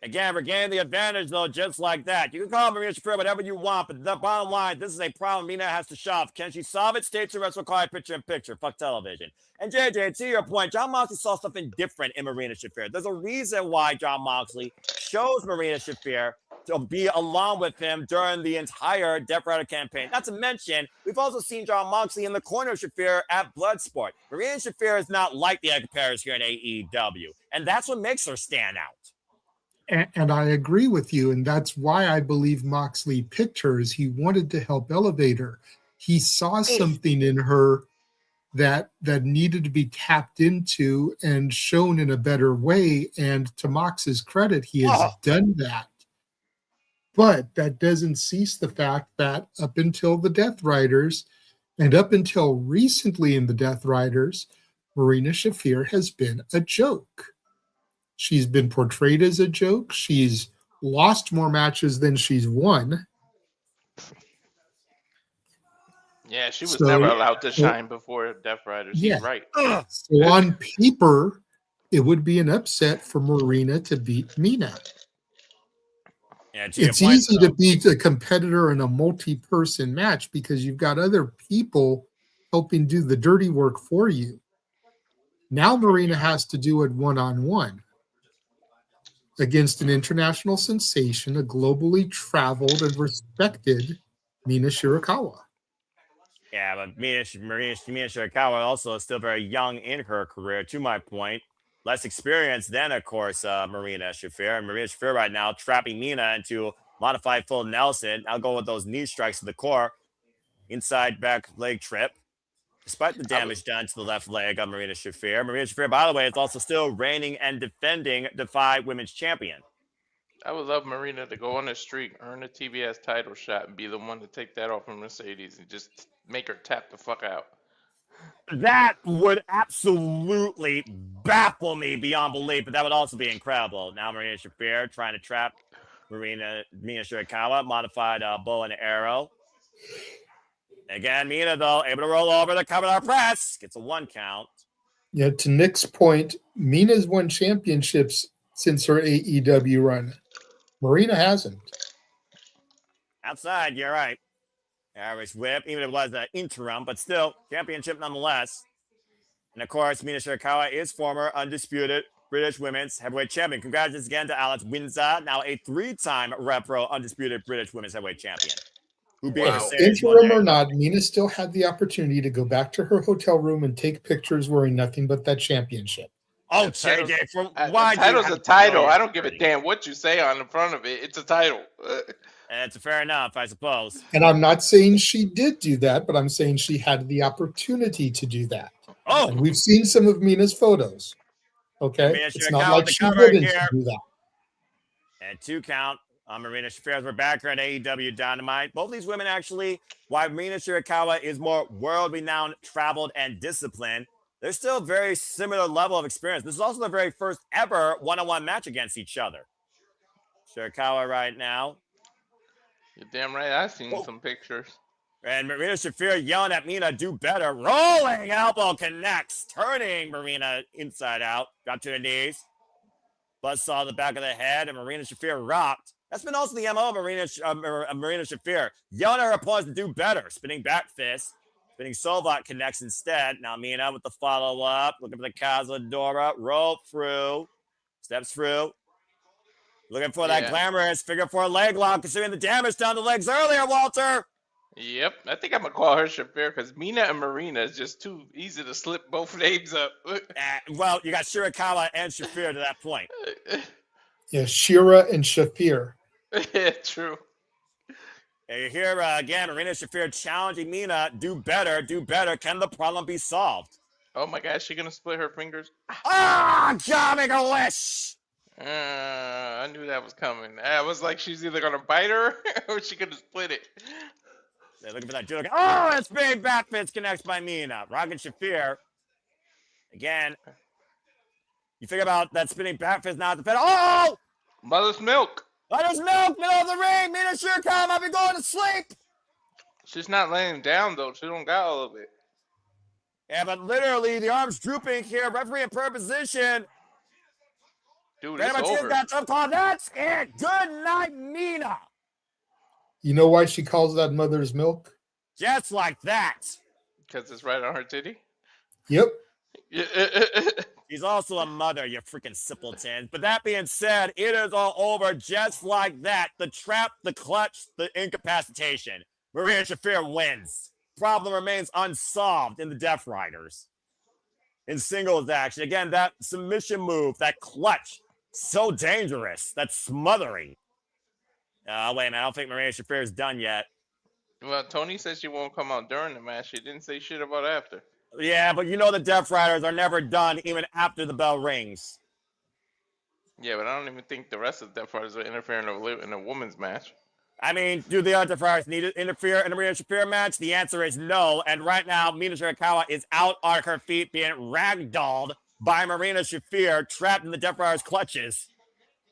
Again, regaining the advantage, though, just like that. You can call Marina Shafir whatever you want, but the bottom line, this is a problem Mina has to solve. Can she solve it? Stay tuned. Wrestle Card picture-in-picture. Fuck television. And JJ, to your point, Jon Moxley saw something different in Marina Shafir. There's a reason why Jon Moxley chose Marina Shafir to be along with him during the entire Death Rider campaign. Not to mention, we've also seen Jon Moxley in the corner of Shafir at Bloodsport. Marina Shafir is not like the Egg Paris here in AEW, and that's what makes her stand out. And I agree with you. And that's why I believe Moxley picked her, is he wanted to help elevate her. He saw something in her that needed to be tapped into and shown in a better way. And to Mox's credit, he has done that. But that doesn't cease the fact that up until the Death Riders and up until recently in the Death Riders, Marina Shafir has been a joke. She's been portrayed as a joke. She's lost more matches than she's won. Yeah, she was never allowed to shine before Death Riders. Yeah. He's right. So on paper, it would be an upset for Marina to beat Mina. Yeah, it's easy to beat a competitor in a multi-person match because you've got other people helping do the dirty work for you. Now Marina has to do it one-on-one against an international sensation, a globally traveled and respected Mina Shirakawa. Yeah, but Mina Shirakawa also is still very young in her career, to my point. Less experienced than, of course, Marina Shafir. And Marina Shafir right now trapping Mina into modified full Nelson. I'll go with those knee strikes to the core. Inside back leg trip. Despite the damage done to the left leg of Marina Shafir. Marina Shafir, by the way, is also still reigning and defending Defy Women's Champion. I would love Marina to go on the streak, earn a TBS title shot, and be the one to take that off of Mercedes and just make her tap the fuck out. That would absolutely baffle me beyond belief, but that would also be incredible. Now Marina Shafir trying to trap Mina Shirakawa, modified bow and arrow. Again, Mina, though, able to roll over the cover our press. Gets a 1 count. Yeah, to Nick's point, Mina's won championships since her AEW run. Marina hasn't. Outside, you're right. Irish whip, even if it was an interim, but still, championship nonetheless. And of course, Mina Shirakawa is former undisputed British Women's Heavyweight Champion. Congratulations again to Alex Windsor, now a 3-time Repro undisputed British Women's Heavyweight Champion. Who beat Interim or not, Mina still had the opportunity to go back to her hotel room and take pictures wearing nothing but that championship. Oh, JJ, why the title's a title. I don't give a damn what you say on the front of it. It's a title. It's fair enough, I suppose. And I'm not saying she did do that, but I'm saying she had the opportunity to do that. Oh, and we've seen some of Mina's photos. Okay, it's not like she didn't do that. And 2 count on Marina Shafir. We're back here at AEW Dynamite. Both these women actually, while Marina Shirakawa is more world-renowned, traveled, and disciplined, they're still very similar level of experience. This is also the very first ever one-on-one match against each other. Shirakawa right now. You're damn right. I've seen some pictures. And Marina Shafir yelling at Mina, do better. Rolling elbow connects, turning Marina inside out. Got to the knees. Buzzsaw the back of the head, and Marina Shafir rocked. That's been also the MO of Marina Shafir. Yelling at her opponents to do better. Spinning back fist. Spinning Solvat connects instead. Now Mina with the follow-up. Looking for the Cazadora. Roll through. Steps through. Looking for that glamorous figure 4 leg lock, considering the damage done to the legs earlier, Walter. Yep. I think I'm going to call her Shafir because Mina and Marina is just too easy to slip both names up. Well, you got Shirakawa and Shafir to that point. Yeah, Shira and Shafir. Yeah, true. And you hear again, Marina Shafir challenging Mina, do better, do better. Can the problem be solved? Oh my God, is she going to split her fingers? God, make a wish! I knew that was coming. I was like, she's either going to bite her or she's going to split it. They're looking for that dude. Oh, it's big back fist connects by Mina. Rocket Shafir. Again. You figure about that spinning back fist now at the fed. Oh! Mother's milk. There's milk, middle of the ring. Mina Shirakawa might be going to sleep. She's not laying down though. She don't got all of it. Yeah, but literally the arms drooping here. Referee in per position. Dude, it's over. Got tough call. That's it. Good night, Mina. You know why she calls that mother's milk? Just like that. Because it's right on her titty? Yep. She's also a mother, you freaking simpleton. But that being said, it is all over just like that. The trap, the clutch, the incapacitation. Marina Shafir wins. Problem remains unsolved in the Death Riders. In singles action. Again, that submission move, that clutch, so dangerous. That smothering. Wait a minute. I don't think Marina Shafir is done yet. Well, Tony said she won't come out during the match. She didn't say shit about after. Yeah, but you know the Death Riders are never done even after the bell rings. Yeah, but I don't even think the rest of the Death Riders are interfering in a women's match. I mean, do the other Riders need to interfere in a Marina Shafir match? The answer is no. And right now, Mina Shirakawa is out on her feet being ragdolled by Marina Shafir, trapped in the Death Riders' clutches.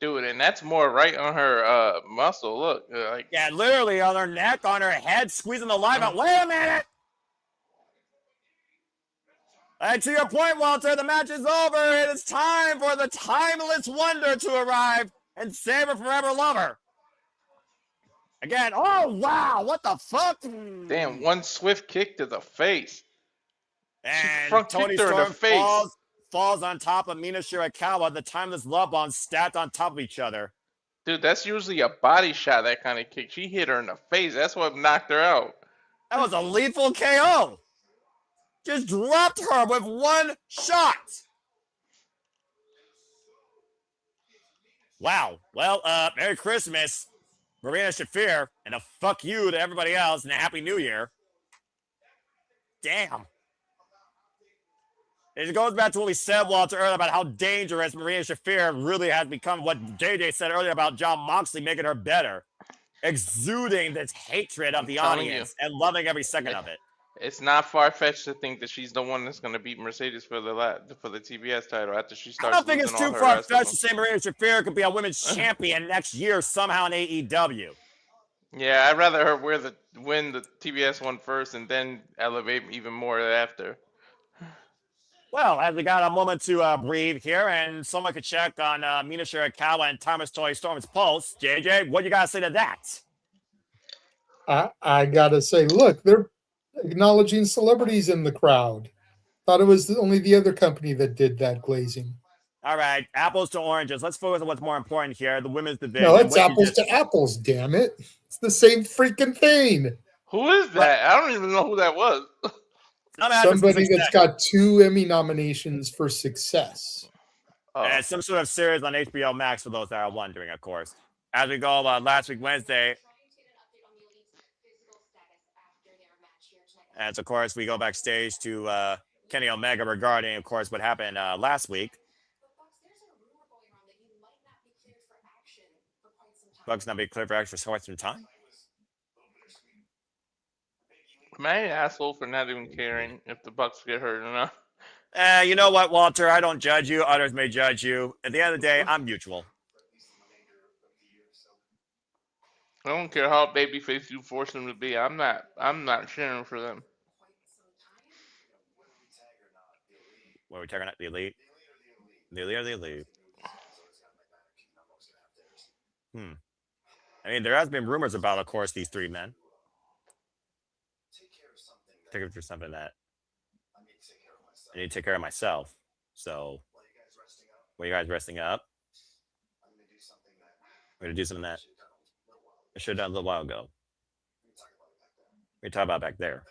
Dude, and that's more right on her muscle. Look, yeah, literally on her neck, on her head, squeezing the life out. Wait a minute! And to your point, Walter, the match is over. It is time for the timeless wonder to arrive and save her forever lover. Again, oh wow, what the fuck? Damn, one swift kick to the face. And front Tony kicked her in the Storm face. falls on top of Mina Shirakawa, the timeless love bomb stacked on top of each other. Dude, that's usually a body shot, that kind of kick. She hit her in the face. That's what knocked her out. That was a lethal KO. Just dropped her with one shot. Wow. Well, Merry Christmas, Marina Shafir, and a fuck you to everybody else, and a Happy New Year. Damn. It goes back to what we said, Walter, earlier about how dangerous Marina Shafir really has become. What JJ said earlier about Jon Moxley making her better. Exuding this hatred of the audience and loving every second of it. It's not far-fetched to think that she's the one that's going to beat Mercedes for the TBS title after she starts. I don't think it's too far-fetched to say Marina Shafir could be a women's champion next year somehow in AEW. Yeah, I'd rather her win the TBS one first and then elevate even more after. Well, as we got a moment to breathe here, and someone could check on Mina Shirakawa and Thomas Toy Storm's pulse. JJ, what you got to say to that? I got to say, look, they're acknowledging celebrities in the crowd. Thought it was only the other company that did that glazing. All right, apples to oranges. Let's focus on what's more important here, the women's division. No, it's apples to apples, damn it. It's the same freaking thing. Who is that? I don't even know who that was. Somebody that's got 2 Emmy nominations for Success. And some sort of series on HBO Max for those that are wondering, of course. As we go last week, Wednesday. And of course, we go backstage to Kenny Omega regarding, of course, what happened last week. Bucks not be cleared for action for quite some time. Am I an asshole for not even caring if the Bucks get hurt or not? You know what, Walter? I don't judge you. Others may judge you. At the end of the day, I'm mutual. I don't care how babyface you force them to be. I'm not cheering for them. What are we talking about? The Elite? The Elite or the Elite? I mean, there has been rumors about, of course, these 3 men. Take care of something that I need to take care of myself. So, what are you guys resting up? We're going to do something that I should have done a little while ago. We talked about back there.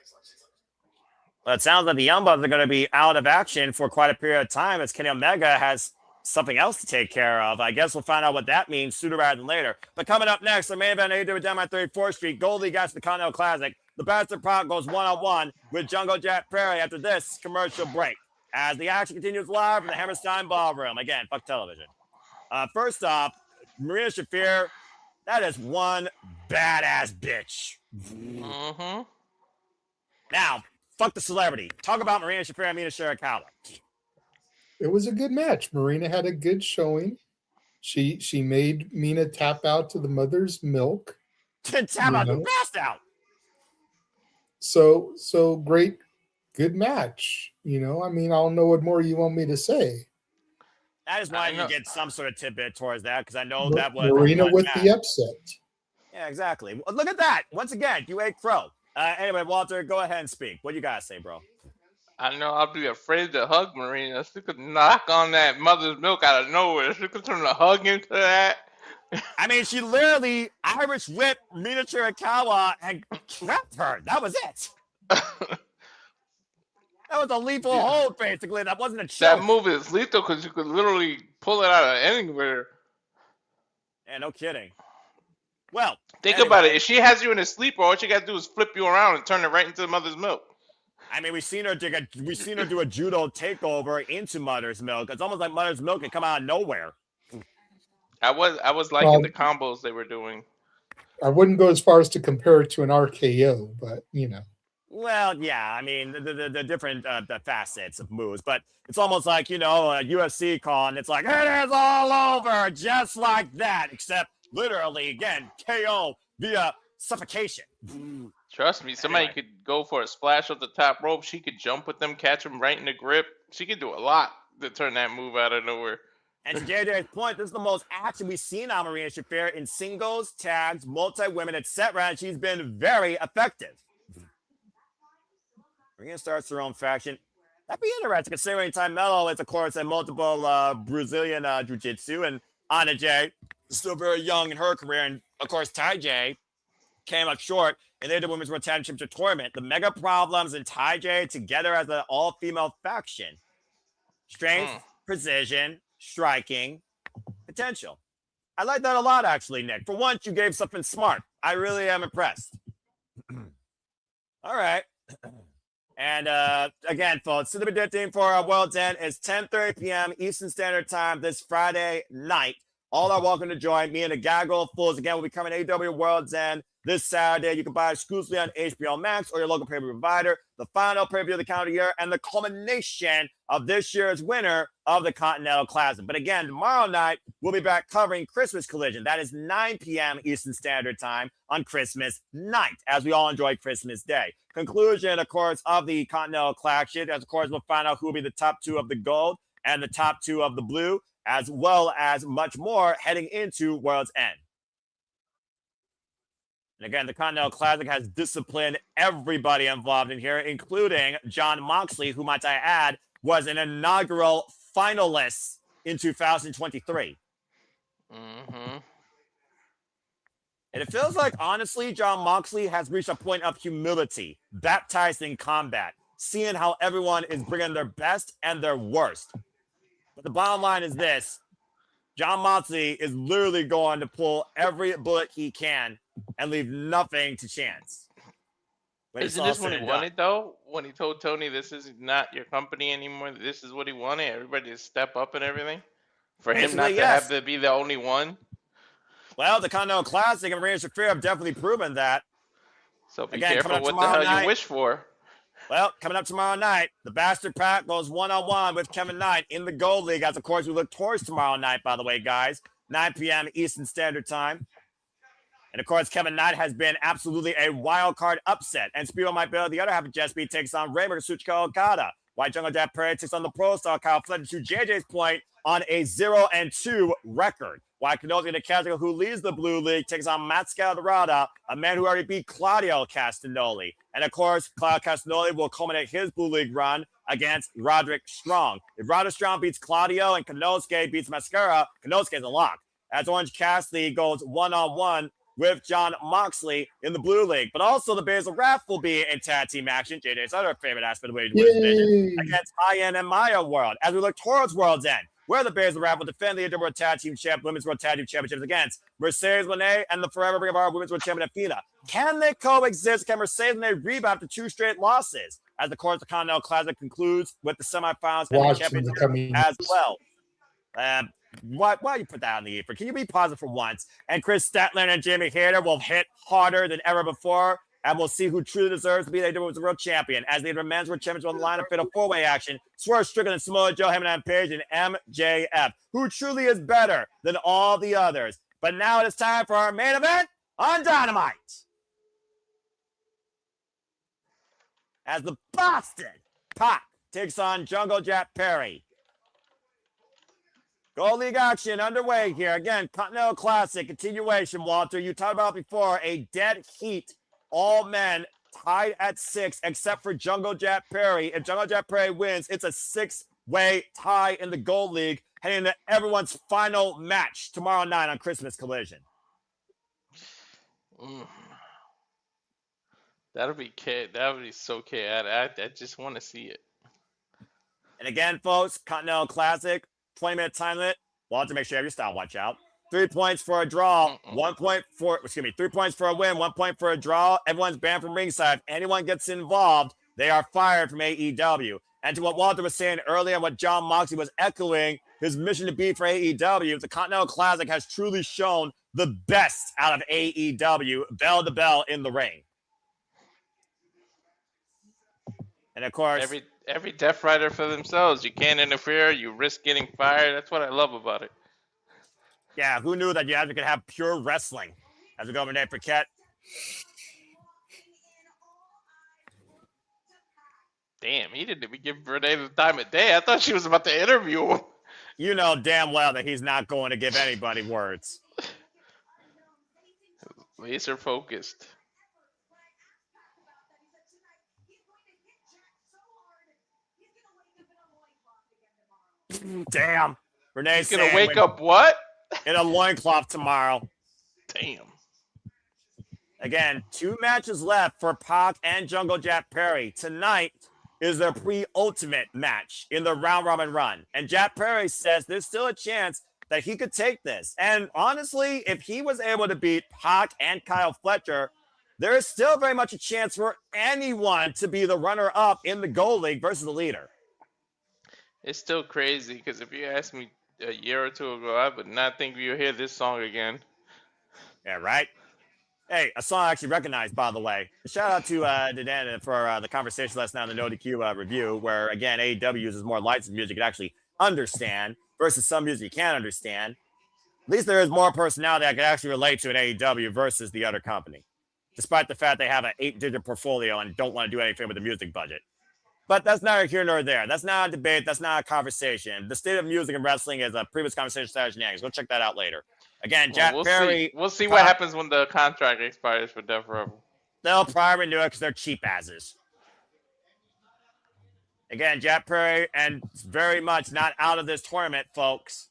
Well, it sounds like the Young Bucks are going to be out of action for quite a period of time as Kenny Omega has something else to take care of. I guess we'll find out what that means sooner rather than later. But coming up next, the main event AEW Dynamite 34th Street, Goldie gets the Continental Classic. The Bastard Prop goes one-on-one with Jungle Jack Perry after this commercial break. As the action continues live from the Hammerstein Ballroom. Again, fuck television. First off, Marina Shafir, that is one badass bitch. Mm-hmm. Now, fuck the celebrity. Talk about Marina Shafir and Mina Shirakawa. It was a good match. Marina had a good showing. She made Mina tap out to the mother's milk. Tap out, you passed out. So great, good match. I don't know what more you want me to say. I just wanted to get some sort of tidbit towards that because I know that was Marina with the upset. Yeah, exactly. Look at that. Once again, you ate crow. Anyway, Walter, go ahead and speak. What do you got to say, bro? I know I'll be afraid to hug Marina. She could knock on that mother's milk out of nowhere. She could turn a hug into that. I mean, she literally Irish whipped Mina Shirakawa and trapped her. That was it. That was a lethal hold, basically. That wasn't a choke. That move is lethal because you could literally pull it out of anywhere. Yeah, no kidding. Well, think about it. If she has you in a sleeper, all she got to do is flip you around and turn it right into the mother's milk. I mean, we've seen her do a judo takeover into Mother's Milk. It's almost like Mother's Milk can come out of nowhere. I was liking the combos they were doing. I wouldn't go as far as to compare it to an RKO, but Well, yeah, I mean the different the facets of moves, but it's almost like a UFC call, and it's like it is all over, just like that, except literally again KO via suffocation. Trust me, somebody could go for a splash off the top rope. She could jump with them, catch them right in the grip. She could do a lot to turn that move out of nowhere. And to JJ's point, this is the most action we've seen on Marina Shafir in singles, tags, multi-women, etc. And she's been very effective. Marina starts her own faction. That'd be interesting, considering Ty Mello is, of course, a multiple Brazilian jiu-jitsu, and Anna J is still very young in her career. And, of course, Ty J came up short in the Women's World Championship tournament. The Mega Problems and Ty J together as an all-female faction. Strength, precision, striking, potential. I like that a lot, actually, Nick. For once, you gave something smart. I really am impressed. All right. And again, folks, so the predicting for our World's End is 10:30 p.m. Eastern Standard Time this Friday night. All are welcome to join me and a gaggle of fools. Again, will be coming to AEW World's End this Saturday. You can buy it exclusively on HBO Max or your local pay-per-view provider. The final pay-per-view of the calendar year and the culmination of this year's winner of the Continental Classic. But again, tomorrow night, we'll be back covering Christmas Collision. That is 9 p.m. Eastern Standard Time on Christmas night, as we all enjoy Christmas Day. Conclusion, of course, of the Continental Classic. As, of course, we'll find out who will be the top two of the gold and the top two of the blue, as well as much more heading into World's End. And again, the Continental Classic has disciplined everybody involved in here, including Jon Moxley, who, might I add, was an inaugural finalist in 2023. Mm-hmm. And it feels like, honestly, Jon Moxley has reached a point of humility, baptized in combat, seeing how everyone is bringing their best and their worst. But the bottom line is this. Jon Moxley is literally going to pull every bullet he can and leave nothing to chance. Isn't this what he wanted, though? When he told Tony, this is not your company anymore, this is what he wanted, everybody to step up and everything? For him not to have to be the only one? Well, the Continental Classic and Marina Shafir have definitely proven that. So be careful what the hell you wish for. Well, coming up tomorrow night, the Bastard Pack goes one-on-one with Kevin Knight in the Gold League. As, of course, we look towards tomorrow night, by the way, guys. 9 p.m. Eastern Standard Time. And, of course, Kevin Knight has been absolutely a wild card upset. And Speedo might be the other half of JSP takes on Raymond Katsuchika Okada. White Jungle Jack Perry takes on the Pro Star Kyle Fletcher, to JJ's point, on a 0-2 record. While Konosuke Takeshita, who leads the Blue League, takes on Máscara Dorada, a man who already beat Claudio Castagnoli. And, of course, Claudio Castagnoli will culminate his Blue League run against Roderick Strong. If Roderick Strong beats Claudio and Konosuke beats Máscara, Konosuke is a lock. As Orange Cassidy goes one-on-one with Jon Moxley in the Blue League. But also the Bears of Wrath will be in tag team action. JJ's other favorite aspect of the division against High-End and Maya World. As we look towards World's End, where the Bears of Wrath will defend the World Tag Team Women's World Tag Team Championships against Mercedes Moné and the Forever Ring of Honor Women's World Champion Athena. Can they coexist? Can Mercedes Moné rebound after 2 straight losses? As, of course, the Continental Classic concludes with the semifinals and the championship as well. Why you put that on the ether? Can you be positive for once? And Kris Statlander and Jamie Hayter will hit harder than ever before And we'll see who truly deserves to be the AEW World Champion. As the men's world champions on the line of fatal four-way action, Swerve Strickland and Samoa Joe, Hangman Page, and MJF. Who truly is better than all the others? But now it is time for our main event on Dynamite. As the Boston Pac takes on Jungle Jack Perry. Gold League action underway here. Again, Continental Classic continuation, Walter. You talked about before a dead heat. All men tied at 6, except for Jungle Jack Perry. If Jungle Jack Perry wins, it's a 6-way tie in the Gold League, heading into everyone's final match tomorrow night on Christmas Collision. That'll be so chaotic. I just want to see it. And again, folks, Continental Classic, 20-minute time limit. Walter, make sure you have your stopwatch out. 3 points for a draw, 1 point for, 3 points for a win, 1 point for a draw. Everyone's banned from ringside. If anyone gets involved, they are fired from AEW. And to what Walter was saying earlier and what John Moxley was echoing, his mission to be for AEW, the Continental Classic has truly shown the best out of AEW, bell to bell in the ring. And of course, every Death Rider for themselves. You can't interfere. You risk getting fired. That's what I love about it. Yeah, who knew that you actually could have pure wrestling? As we go over Nate Paquette. Damn, he didn't even give Renee the time of day. I thought she was about to interview him. You know damn well that he's not going to give anybody words. Laser focused. Damn. Renee's gonna wake up what? In a loincloth tomorrow. Damn. Again, 2 matches left for Pac and Jungle Jack Perry. Tonight is their pre-ultimate match in the round robin run. And Jack Perry says there's still a chance that he could take this. And honestly, if he was able to beat Pac and Kyle Fletcher, there is still very much a chance for anyone to be the runner-up in the Gold League versus the leader. It's still crazy because if you asked me a year or two ago, I would not think we would hear this song again. Yeah, right? Hey, a song I actually recognized, by the way. Shout out to Dan for the conversation last night on the No DQ review, where, again, AEW uses more licensed music you can actually understand versus some music you can't understand. At least there is more personality I can actually relate to in AEW versus the other company, despite the fact they have an 8-digit portfolio and don't want to do anything with the music budget. But that's neither here nor there. That's not a debate. That's not a conversation. The state of music and wrestling is a previous conversation / shenanigans. Go check that out later. Again, Jack Perry. We'll see what happens when the contract expires for Death Rebel. They'll probably renew it because they're cheap asses. Again, Jack Perry, and very much not out of this tournament, folks.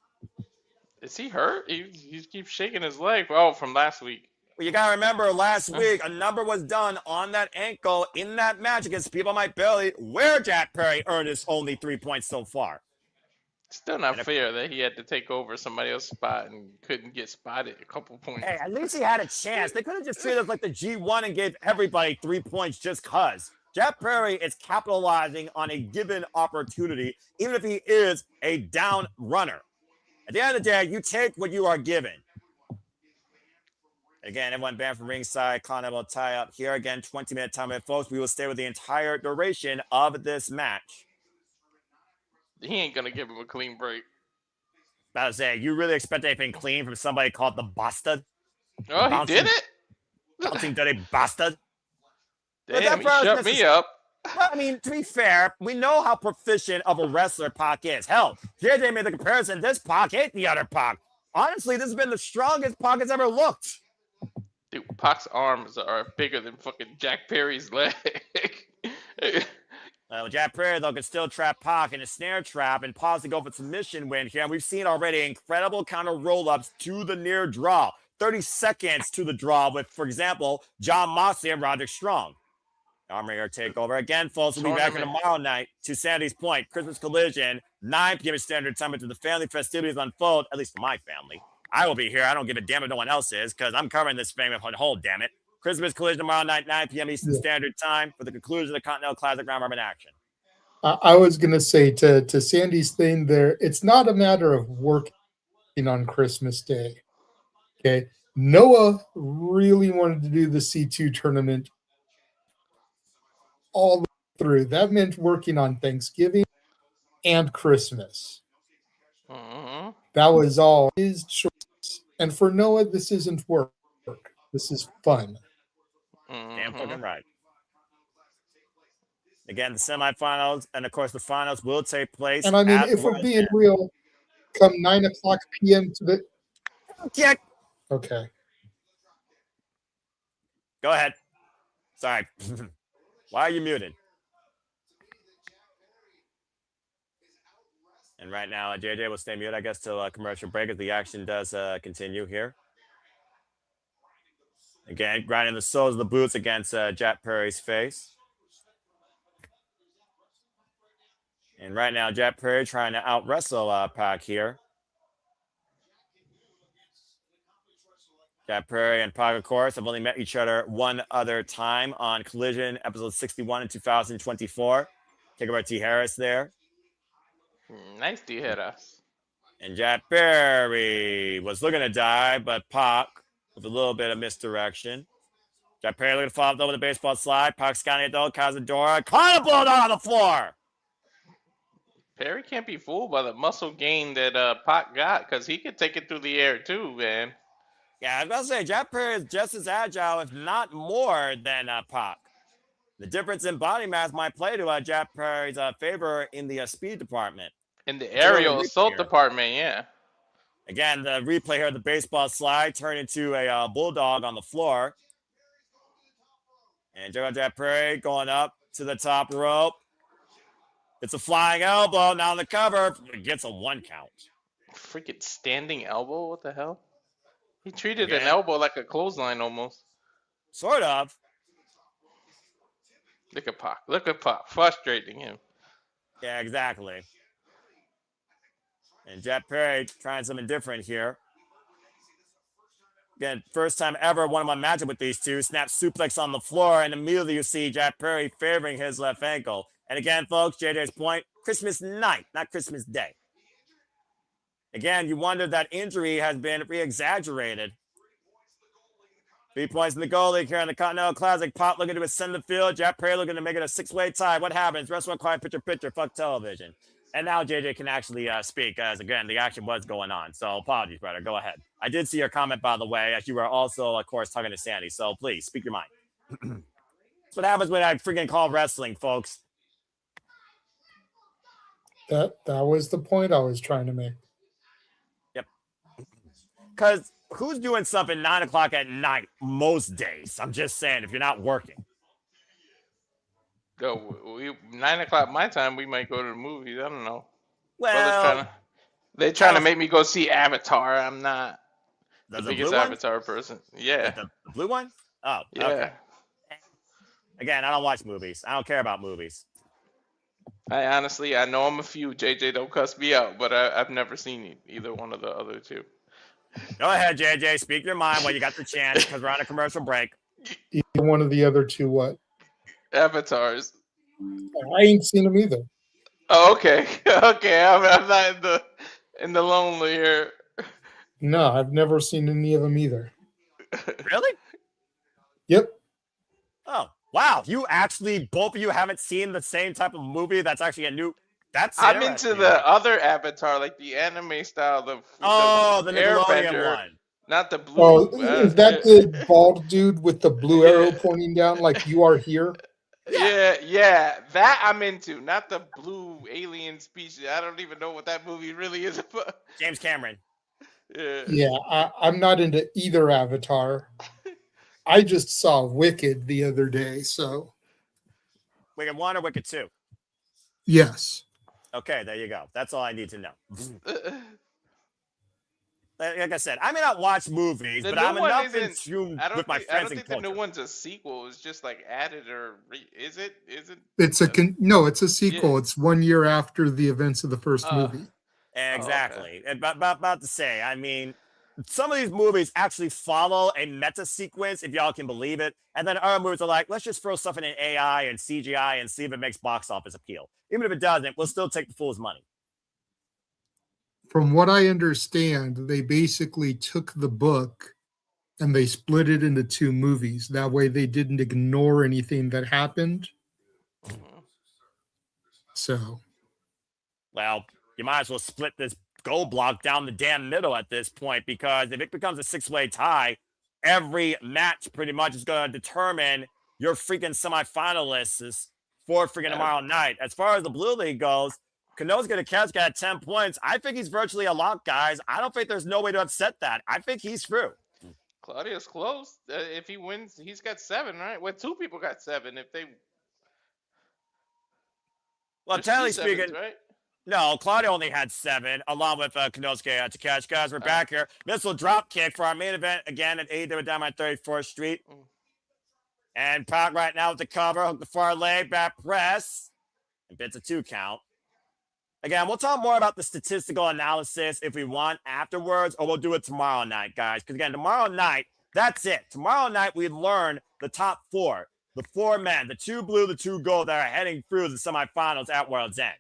Is he hurt? He keeps shaking his leg. Oh, from last week. Well, you got to remember, last week, a number was done on that ankle in that match against people might barely, where Jack Perry earned his only 3 points so far. Still not fair that he had to take over somebody else's spot and couldn't get spotted a couple points. Hey, at least he had a chance. They could have just treated us like the G1 and gave everybody 3 points just because. Jack Perry is capitalizing on a given opportunity, even if he is a down runner. At the end of the day, you take what you are given. Again, everyone banned from ringside. Continental tie up here. Again, 20-minute time limit, folks. We will stay with the entire duration of this match. He ain't going to give him a clean break. About to say, you really expect anything clean from somebody called the Bastard? Oh, he did it? Bouncing dirty Bastard. Damn, he shut me up. Well, I mean, to be fair, we know how proficient of a wrestler Pac is. Hell, here they made the comparison. This Pac ain't the other Pac. Honestly, this has been the strongest Pac has ever looked. Dude, Pac's arms are bigger than fucking Jack Perry's leg. Jack Perry, though, can still trap Pac in a snare trap and pause to go for submission win here. And we've seen already incredible counter roll-ups to the near draw. 30 seconds to the draw with, for example, John Moxley and Roderick Strong. Armor takeover. Again, folks, we'll be back tomorrow night to Sandy's Point. Christmas Collision, 9 p.m. Standard Time until the family festivities unfold, at least for my family. I will be here. I don't give a damn if no one else is because I'm covering this thing on hold, damn it. Christmas Collision tomorrow night, 9 p.m. Eastern Standard Time for the conclusion of the Continental Classic round robin action. I was going to say to Sandy's thing there, it's not a matter of working on Christmas Day. Okay. Noah really wanted to do the C2 tournament all the way through. That meant working on Thanksgiving and Christmas. Mm-hmm. That was all his choice. And for Noah, this isn't work. This is fun. Damn Mm-hmm. fucking right. Again, the semifinals and of course the finals will take place. And I mean, at if we're World's being End. real, come 9:00 p.m. to the. Yeah. Okay. Go ahead. Sorry. Why are you muted? And right now, JJ will stay muted, I guess, till commercial break as the action does continue here. Again, grinding the soles of the boots against Jack Perry's face. And right now, Jack Perry trying to out-wrestle Pac here. Jack Perry and Pac, of course, have only met each other one other time on Collision, episode 61 in 2024. Take over T. Harris there. Nice to hit us. And Jack Perry was looking to die, but Pac, with a little bit of misdirection. Jack Perry looking to follow up over the baseball slide. Pac scanning it though. Cazadora. Caught a blow down on the floor. Perry can't be fooled by the muscle gain that Pac got, because he could take it through the air too, man. Yeah, I was going to say, Jack Perry is just as agile, if not more, than Pac. The difference in body mass might play to Jack Perry's favor in the speed department. In the aerial assault here. department, yeah. Again, the replay here, the baseball slide turned into a bulldog on the floor. And Jack Perry going up to the top rope. It's a flying elbow. Now on the cover. It gets a 1 count. Freaking standing elbow? What the hell? He treated Again. an elbow like a clothesline almost. Sort of. Look at Pac. Look at Pac. Frustrating him. Yeah, exactly. And Jack Perry trying something different here. Again, first time ever one of my matchup with these two. Snap suplex on the floor, and immediately you see Jack Perry favoring his left ankle. And again, folks, JJ's point, Christmas night, not Christmas Day. Again, you wonder that injury has been re-exaggerated. 3 points in the goal league here in the Continental Classic. Pop looking to ascend the field. Jack Perry looking to make it a 6-way tie. What happens? Rest one quiet, picture, fuck television. And now JJ can actually speak, as again, the action was going on. So apologies, brother. Go ahead. I did see your comment, by the way, as you were also, of course, talking to Sandy. So please, speak your mind. That's what happens when I freaking call wrestling, folks. That was the point I was trying to make. Yep. Because who's doing something 9 o'clock at night most days? I'm just saying, if you're not working. Go. 9 o'clock my time, we might go to the movies. I don't know. Well, they're trying to make me go see Avatar. I'm not the the biggest blue one? Avatar person. Yeah. The blue one? Oh, Yeah. okay. Again, I don't watch movies. I don't care about movies. I know I'm a few. JJ, don't cuss me out, but I've never seen either one of the other two. Go ahead, JJ. Speak your mind while you got the chance, because we're on a commercial break. Either one of the other two, what? Avatars. I ain't seen them either. Oh, okay. Okay, I'm not in the lonely here. No, I've never seen any of them either. Really? Yep. Oh, wow. You actually, both of you haven't seen the same type of movie that's actually a new... I'm into the other Avatar, like the anime style, the Nickelodeon Airbender, one. not the blue. Oh, is that the bald dude with the blue arrow pointing down like you are here? Yeah, that I'm into, not the blue alien species. I don't even know what that movie really is about. James Cameron. Yeah, I'm not into either Avatar. I just saw Wicked the other day, so. Wicked 1 or Wicked 2? Yes. Okay, there you go. That's all I need to know. Like I said, I may not watch movies, but I'm enough in tune with my friends and culture. I don't think the new one's a sequel. It's just like added or is it? It's it's a sequel. Yeah. It's 1 year after the events of the first movie. Exactly. Oh, okay. About to say, I mean, some of these movies actually follow a meta sequence, if y'all can believe it. And then other movies are like, let's just throw stuff in AI and CGI and see if it makes box office appeal. Even if it doesn't, we'll still take the fool's money. From what I understand, they basically took the book and they split it into 2 movies. That way they didn't ignore anything that happened. So, Well, you might as well split this gold block down the damn middle at this point, because if it becomes a 6-way tie, every match pretty much is going to determine your freaking semifinalists for freaking tomorrow night. As far as the Blue League goes, Konosuke Takeshita got 10 points. I think he's virtually a lock, guys. I don't think there's no way to upset that. I think he's through. Claudio's close. If he wins, he's got 7, right? Well, 2 people got 7. If they, Well, there's technically 2 sevens, speaking, right? no, Claudio only had 7, along with Konosuke Takeshita. Guys, we're back here. Missile drop kick for our main event again at AEW Dynamite 34th Street. And Pac right now with the cover, hook the far leg, back press, and bits a 2 count. Again, we'll talk more about the statistical analysis if we want afterwards, or we'll do it tomorrow night, guys. Because again, tomorrow night, that's it. Tomorrow night, we learn the top 4, the 4 men, the 2 blue, the 2 gold that are heading through the semifinals at World's End.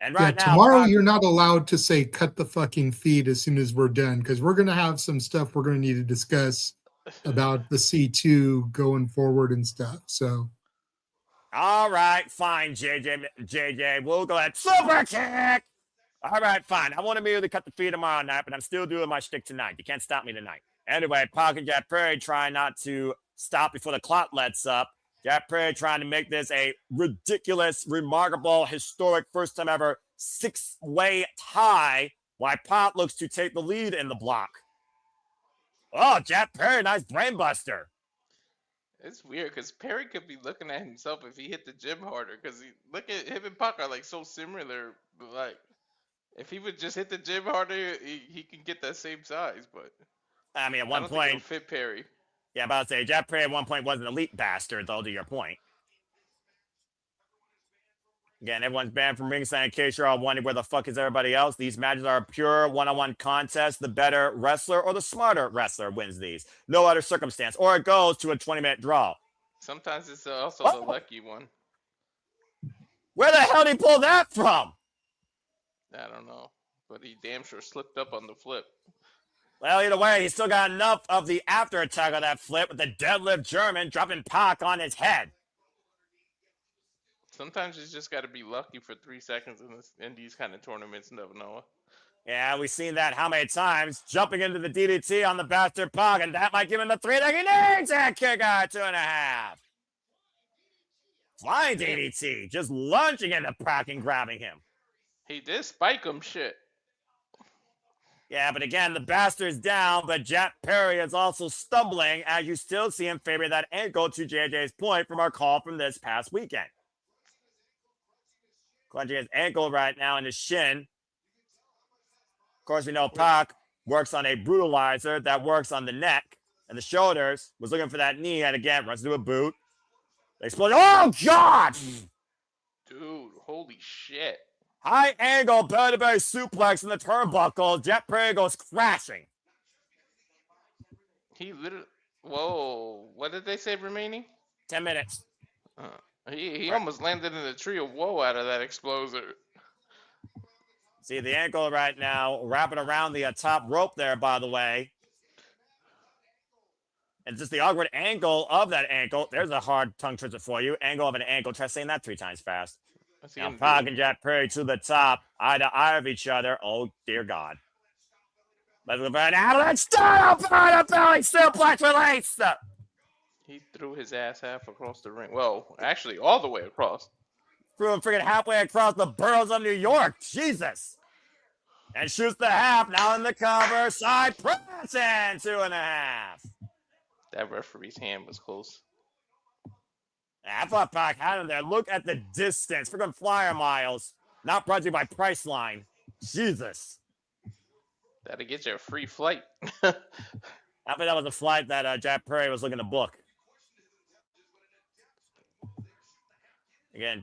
And right now, tomorrow you're not allowed to say cut the fucking feed as soon as we're done, because we're going to have some stuff we're going to need to discuss about the C2 going forward and stuff. So, all right, fine, JJ. We'll go ahead. Super kick. All right, fine. I want to immediately cut the feed tomorrow night, but I'm still doing my shtick tonight. You can't stop me tonight. Anyway, Pac and Jack Perry trying not to stop before the clock lets up. Jack Perry trying to make this a ridiculous, remarkable, historic, first time ever 6-way tie, while Pac looks to take the lead in the block. Oh, Jack Perry, nice brainbuster. It's weird because Perry could be looking at himself if he hit the gym harder. Because look at him and Pac are like so similar. But like, if he would just hit the gym harder, he can get that same size. But I mean, at I one don't think point, it'll fit Perry. yeah, about to say, Jack Perry at one point was an elite bastard, though, to your point. Again, everyone's banned from ringside in case you're all wondering where the fuck is everybody else. These matches are a pure one-on-one contest. The better wrestler or the smarter wrestler wins these. No other circumstance. Or it goes to a 20-minute draw. Sometimes it's also the lucky one. Where the hell did he pull that from? I don't know. But he damn sure slipped up on the flip. Well, either way, he still got enough of the after attack of that flip with the deadlift German dropping Pac on his head. Sometimes you just got to be lucky for 3 seconds in these kind of tournaments, Noah. Yeah, we've seen that how many times? Jumping into the DDT on the bastard Pac, and that might give him the 3 that he needs. That kick out 2.5. Flying DDT, just lunging into Pac and grabbing him. He did spike him, shit. Yeah, but again, the bastard's down, but Jack Perry is also stumbling, as you still see him favor that ankle, to JJ's point from our call from this past weekend. Clenching his ankle right now in his shin. Of course, we know Pac works on a brutalizer that works on the neck and the shoulders. Was looking for that knee, and again, runs into a boot. Explosion. Oh, God! Dude, holy shit. High angle belly-to-belly suplex in the turnbuckle. Jack Perry goes crashing. He literally... Whoa. What did they say remaining? 10 minutes. He almost landed in a tree of woe out of that exploser. See the ankle right now, wrapping around the top rope there, by the way. And just the awkward angle of that ankle. There's a hard tongue twister for you. Angle of an ankle. Try saying that 3 times fast. Now Pac and Jack Perry to the top, eye to eye of each other. Oh, dear God. Let's go back now. Let's start up on a belly suplex release. He threw his ass half across the ring. Well, actually, all the way across. Threw him freaking halfway across the boroughs of New York. Jesus. And shoots the half. Now in the cover. Side press and 2.5. That referee's hand was close. I thought Pac had him there. Look at the distance. Freaking flyer miles. Not brought to you by Priceline. Jesus. That'll get you a free flight. I think that was a flight that Jack Perry was looking to book. Again,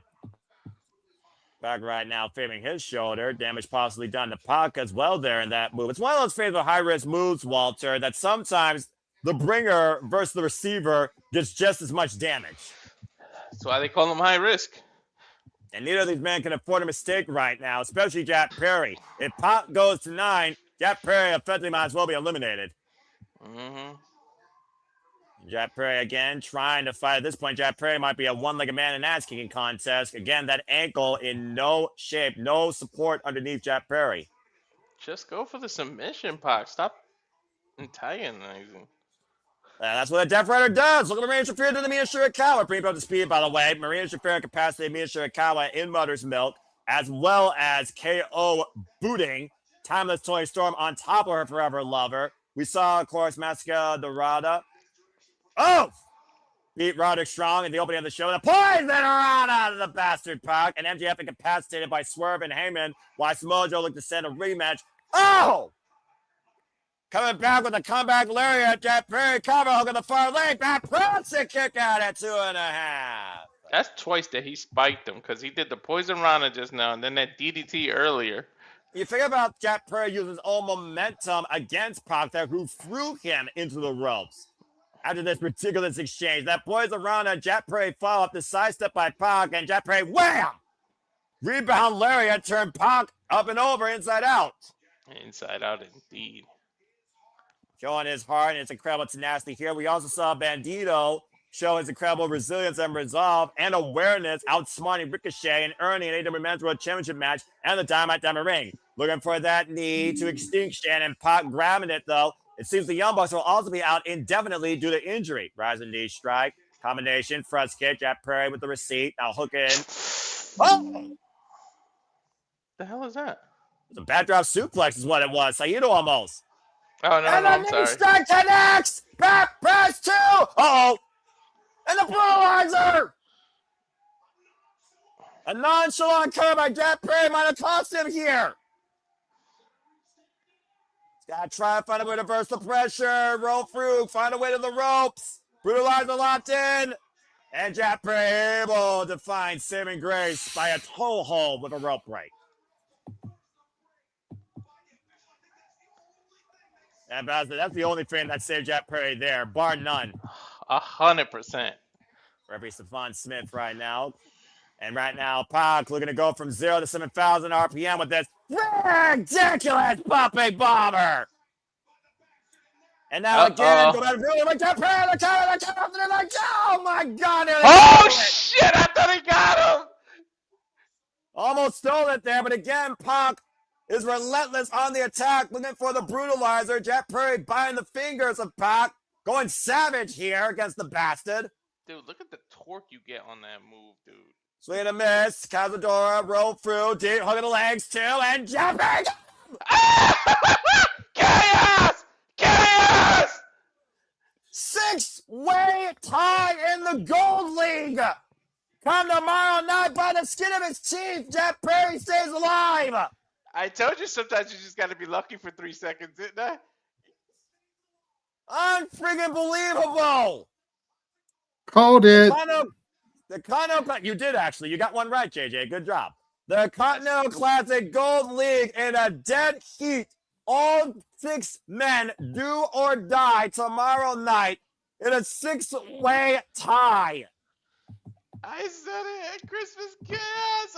Pac right now favoring his shoulder. Damage possibly done to Pac as well there in that move. It's one of those favorite high-risk moves, Walter, that sometimes the bringer versus the receiver gets just as much damage. That's why they call him high risk. And neither of these men can afford a mistake right now, especially Jack Perry. If Pac goes to 9, Jack Perry effectively might as well be eliminated. Mm-hmm. Jack Perry again trying to fight. At this point, Jack Perry might be a one-legged man in an ass-kicking contest. Again, that ankle in no shape, no support underneath Jack Perry. Just go for the submission, Pac. Stop antagonizing. That's what a Death Rider does. Look at Marina Shafir to the Mina Shirakawa. Bring up to speed, by the way. Marina Shafir capacity Mina Shirakawa in Mother's Milk, as well as KO booting Timeless Toy Storm on top of her forever lover. We saw, of course, Máscara Dorada. Oh! Beat Roderick strong in the opening of the show. The poison around out of the bastard Pac. And MJF incapacitated by Swerve and Heyman, while Samoa Joe looked to send a rematch. Oh! Coming back with a comeback lariat. Jack Perry cover hook on the far leg. Back press and kick out at 2.5. That's twice that he spiked him, because he did the Poison Rana just now and then that DDT earlier. You think about Jack Perry using his own momentum against Pac there, who threw him into the ropes. After this ridiculous exchange, that Poison Rana, Jack Perry follow up the sidestep by Pac, and Jack Perry, wham! Rebound lariat turned Pac up and over, inside out. Inside out indeed. Showing his heart and his incredible tenacity here. We also saw Bandido show his incredible resilience and resolve and awareness, outsmarting Ricochet and earning an AEW Men's World Championship match and the Dynamite Diamond Ring. Looking for that knee to extinction, and Pac grabbing it, though. It seems the Young Bucks will also be out indefinitely due to injury. Rising knee strike, combination, thrust kick, Jack Perry with the receipt. Now hook in. Oh! The hell is that? The backdrop suplex is what it was. Saito almost. Oh, no, And no, the I'm knee sorry. strike connects. Back press 2. Uh-oh. And the brutalizer. A nonchalant curve by Jack Perry might have cost him here. He's got to try and find a way to reverse the pressure. Roll through. Find a way to the ropes. Brutalizer locked in. And Jack Perry able to find saving grace by a toe hold with a rope break. And that's the only thing that saved Jack Perry there, bar none. 100%. Referee Stephon Smith right now. And right now, Pac looking to go from 0 to 7,000 RPM with this ridiculous puppet bomber. And now again, go back to like Jack Perry, the counter, like, oh my God. Oh, shit, I thought he got him. Almost stole it there, but again, Pac is relentless on the attack, looking for the brutalizer. Jack Perry biting the fingers of Pac, going savage here against the bastard. Dude, look at the torque you get on that move, dude. Swing and a miss. Cazadora roll through, deep hugging the legs too, and Jack Perry. Chaos! Chaos! 6-way tie in the Gold League. Come tomorrow night by the skin of his teeth. Jack Perry stays alive. I told you sometimes you just got to be lucky for 3 seconds, didn't I? Unfreaking believable. Called it. The Continental, you did actually. You got one right, JJ. Good job. The Continental Classic Gold League in a dead heat. All 6 men do or die tomorrow night in a 6-way tie. I said it at Christmas Chaos.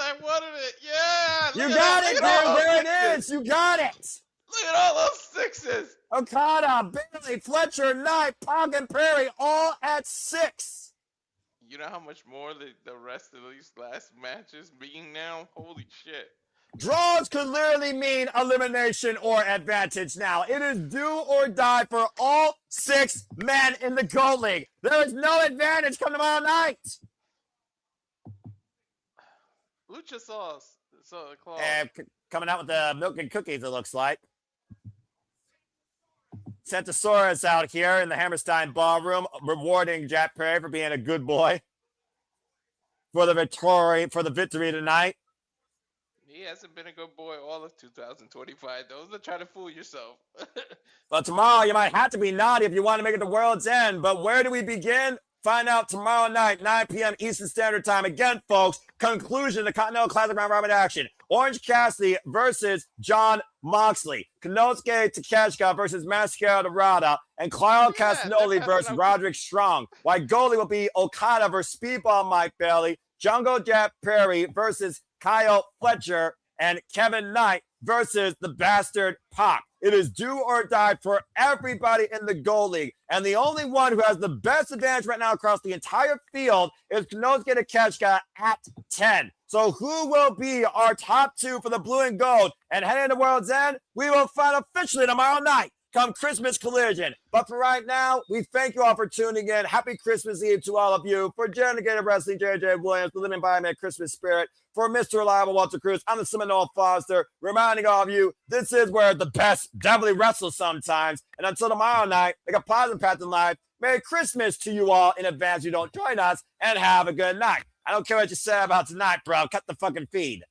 I wanted it. Yeah. You got it, dude. There it is. You got it. Look at all those 6s. Okada, Bailey, Fletcher, Knight, Pac, and Perry all at 6. You know how much more the rest of these last matches being now? Holy shit. Draws could literally mean elimination or advantage now. It is do or die for all 6 men in the Gold League. There is no advantage come tomorrow night. Lucha sauce. So Claude. And coming out with the milk and cookies, it looks like. Centasaurus out here in the Hammerstein Ballroom, rewarding Jack Perry for being a good boy for the victory tonight. He hasn't been a good boy all of 2025. Don't try to fool yourself. But tomorrow you might have to be naughty if you want to make it to World's End. But where do we begin? Find out tomorrow night, 9 p.m. Eastern Standard Time. Again, folks, conclusion of the Continental Classic round robin action. Orange Cassidy versus John Moxley. Konosuke Takeshita versus Máscara Dorada. And Kyle Castagnoli versus Roderick Strong. While goalie will be Okada versus Speedball Mike Bailey. Jungle Jack Perry versus Kyle Fletcher. And Kevin Knight versus the bastard Pac. It is do or die for everybody in the Gold League. And the only one who has the best advantage right now across the entire field is Konosuke Takeshita at 10. So who will be our top 2 for the blue and gold? And heading into World's End, we will find officially tomorrow night come Christmas Collision. But for right now, we thank you all for tuning in. Happy Christmas Eve to all of you. For Renegade Wrestling, JJ Williams, the living by Christmas spirit. For Mr. Reliable Walter Cruz, I'm the Seminole Foster, reminding all of you, this is where the best definitely wrestle sometimes. And until tomorrow night, like a positive path in life, Merry Christmas to you all in advance. You don't join us, and have a good night. I don't care what you say about tonight, bro. Cut the fucking feed.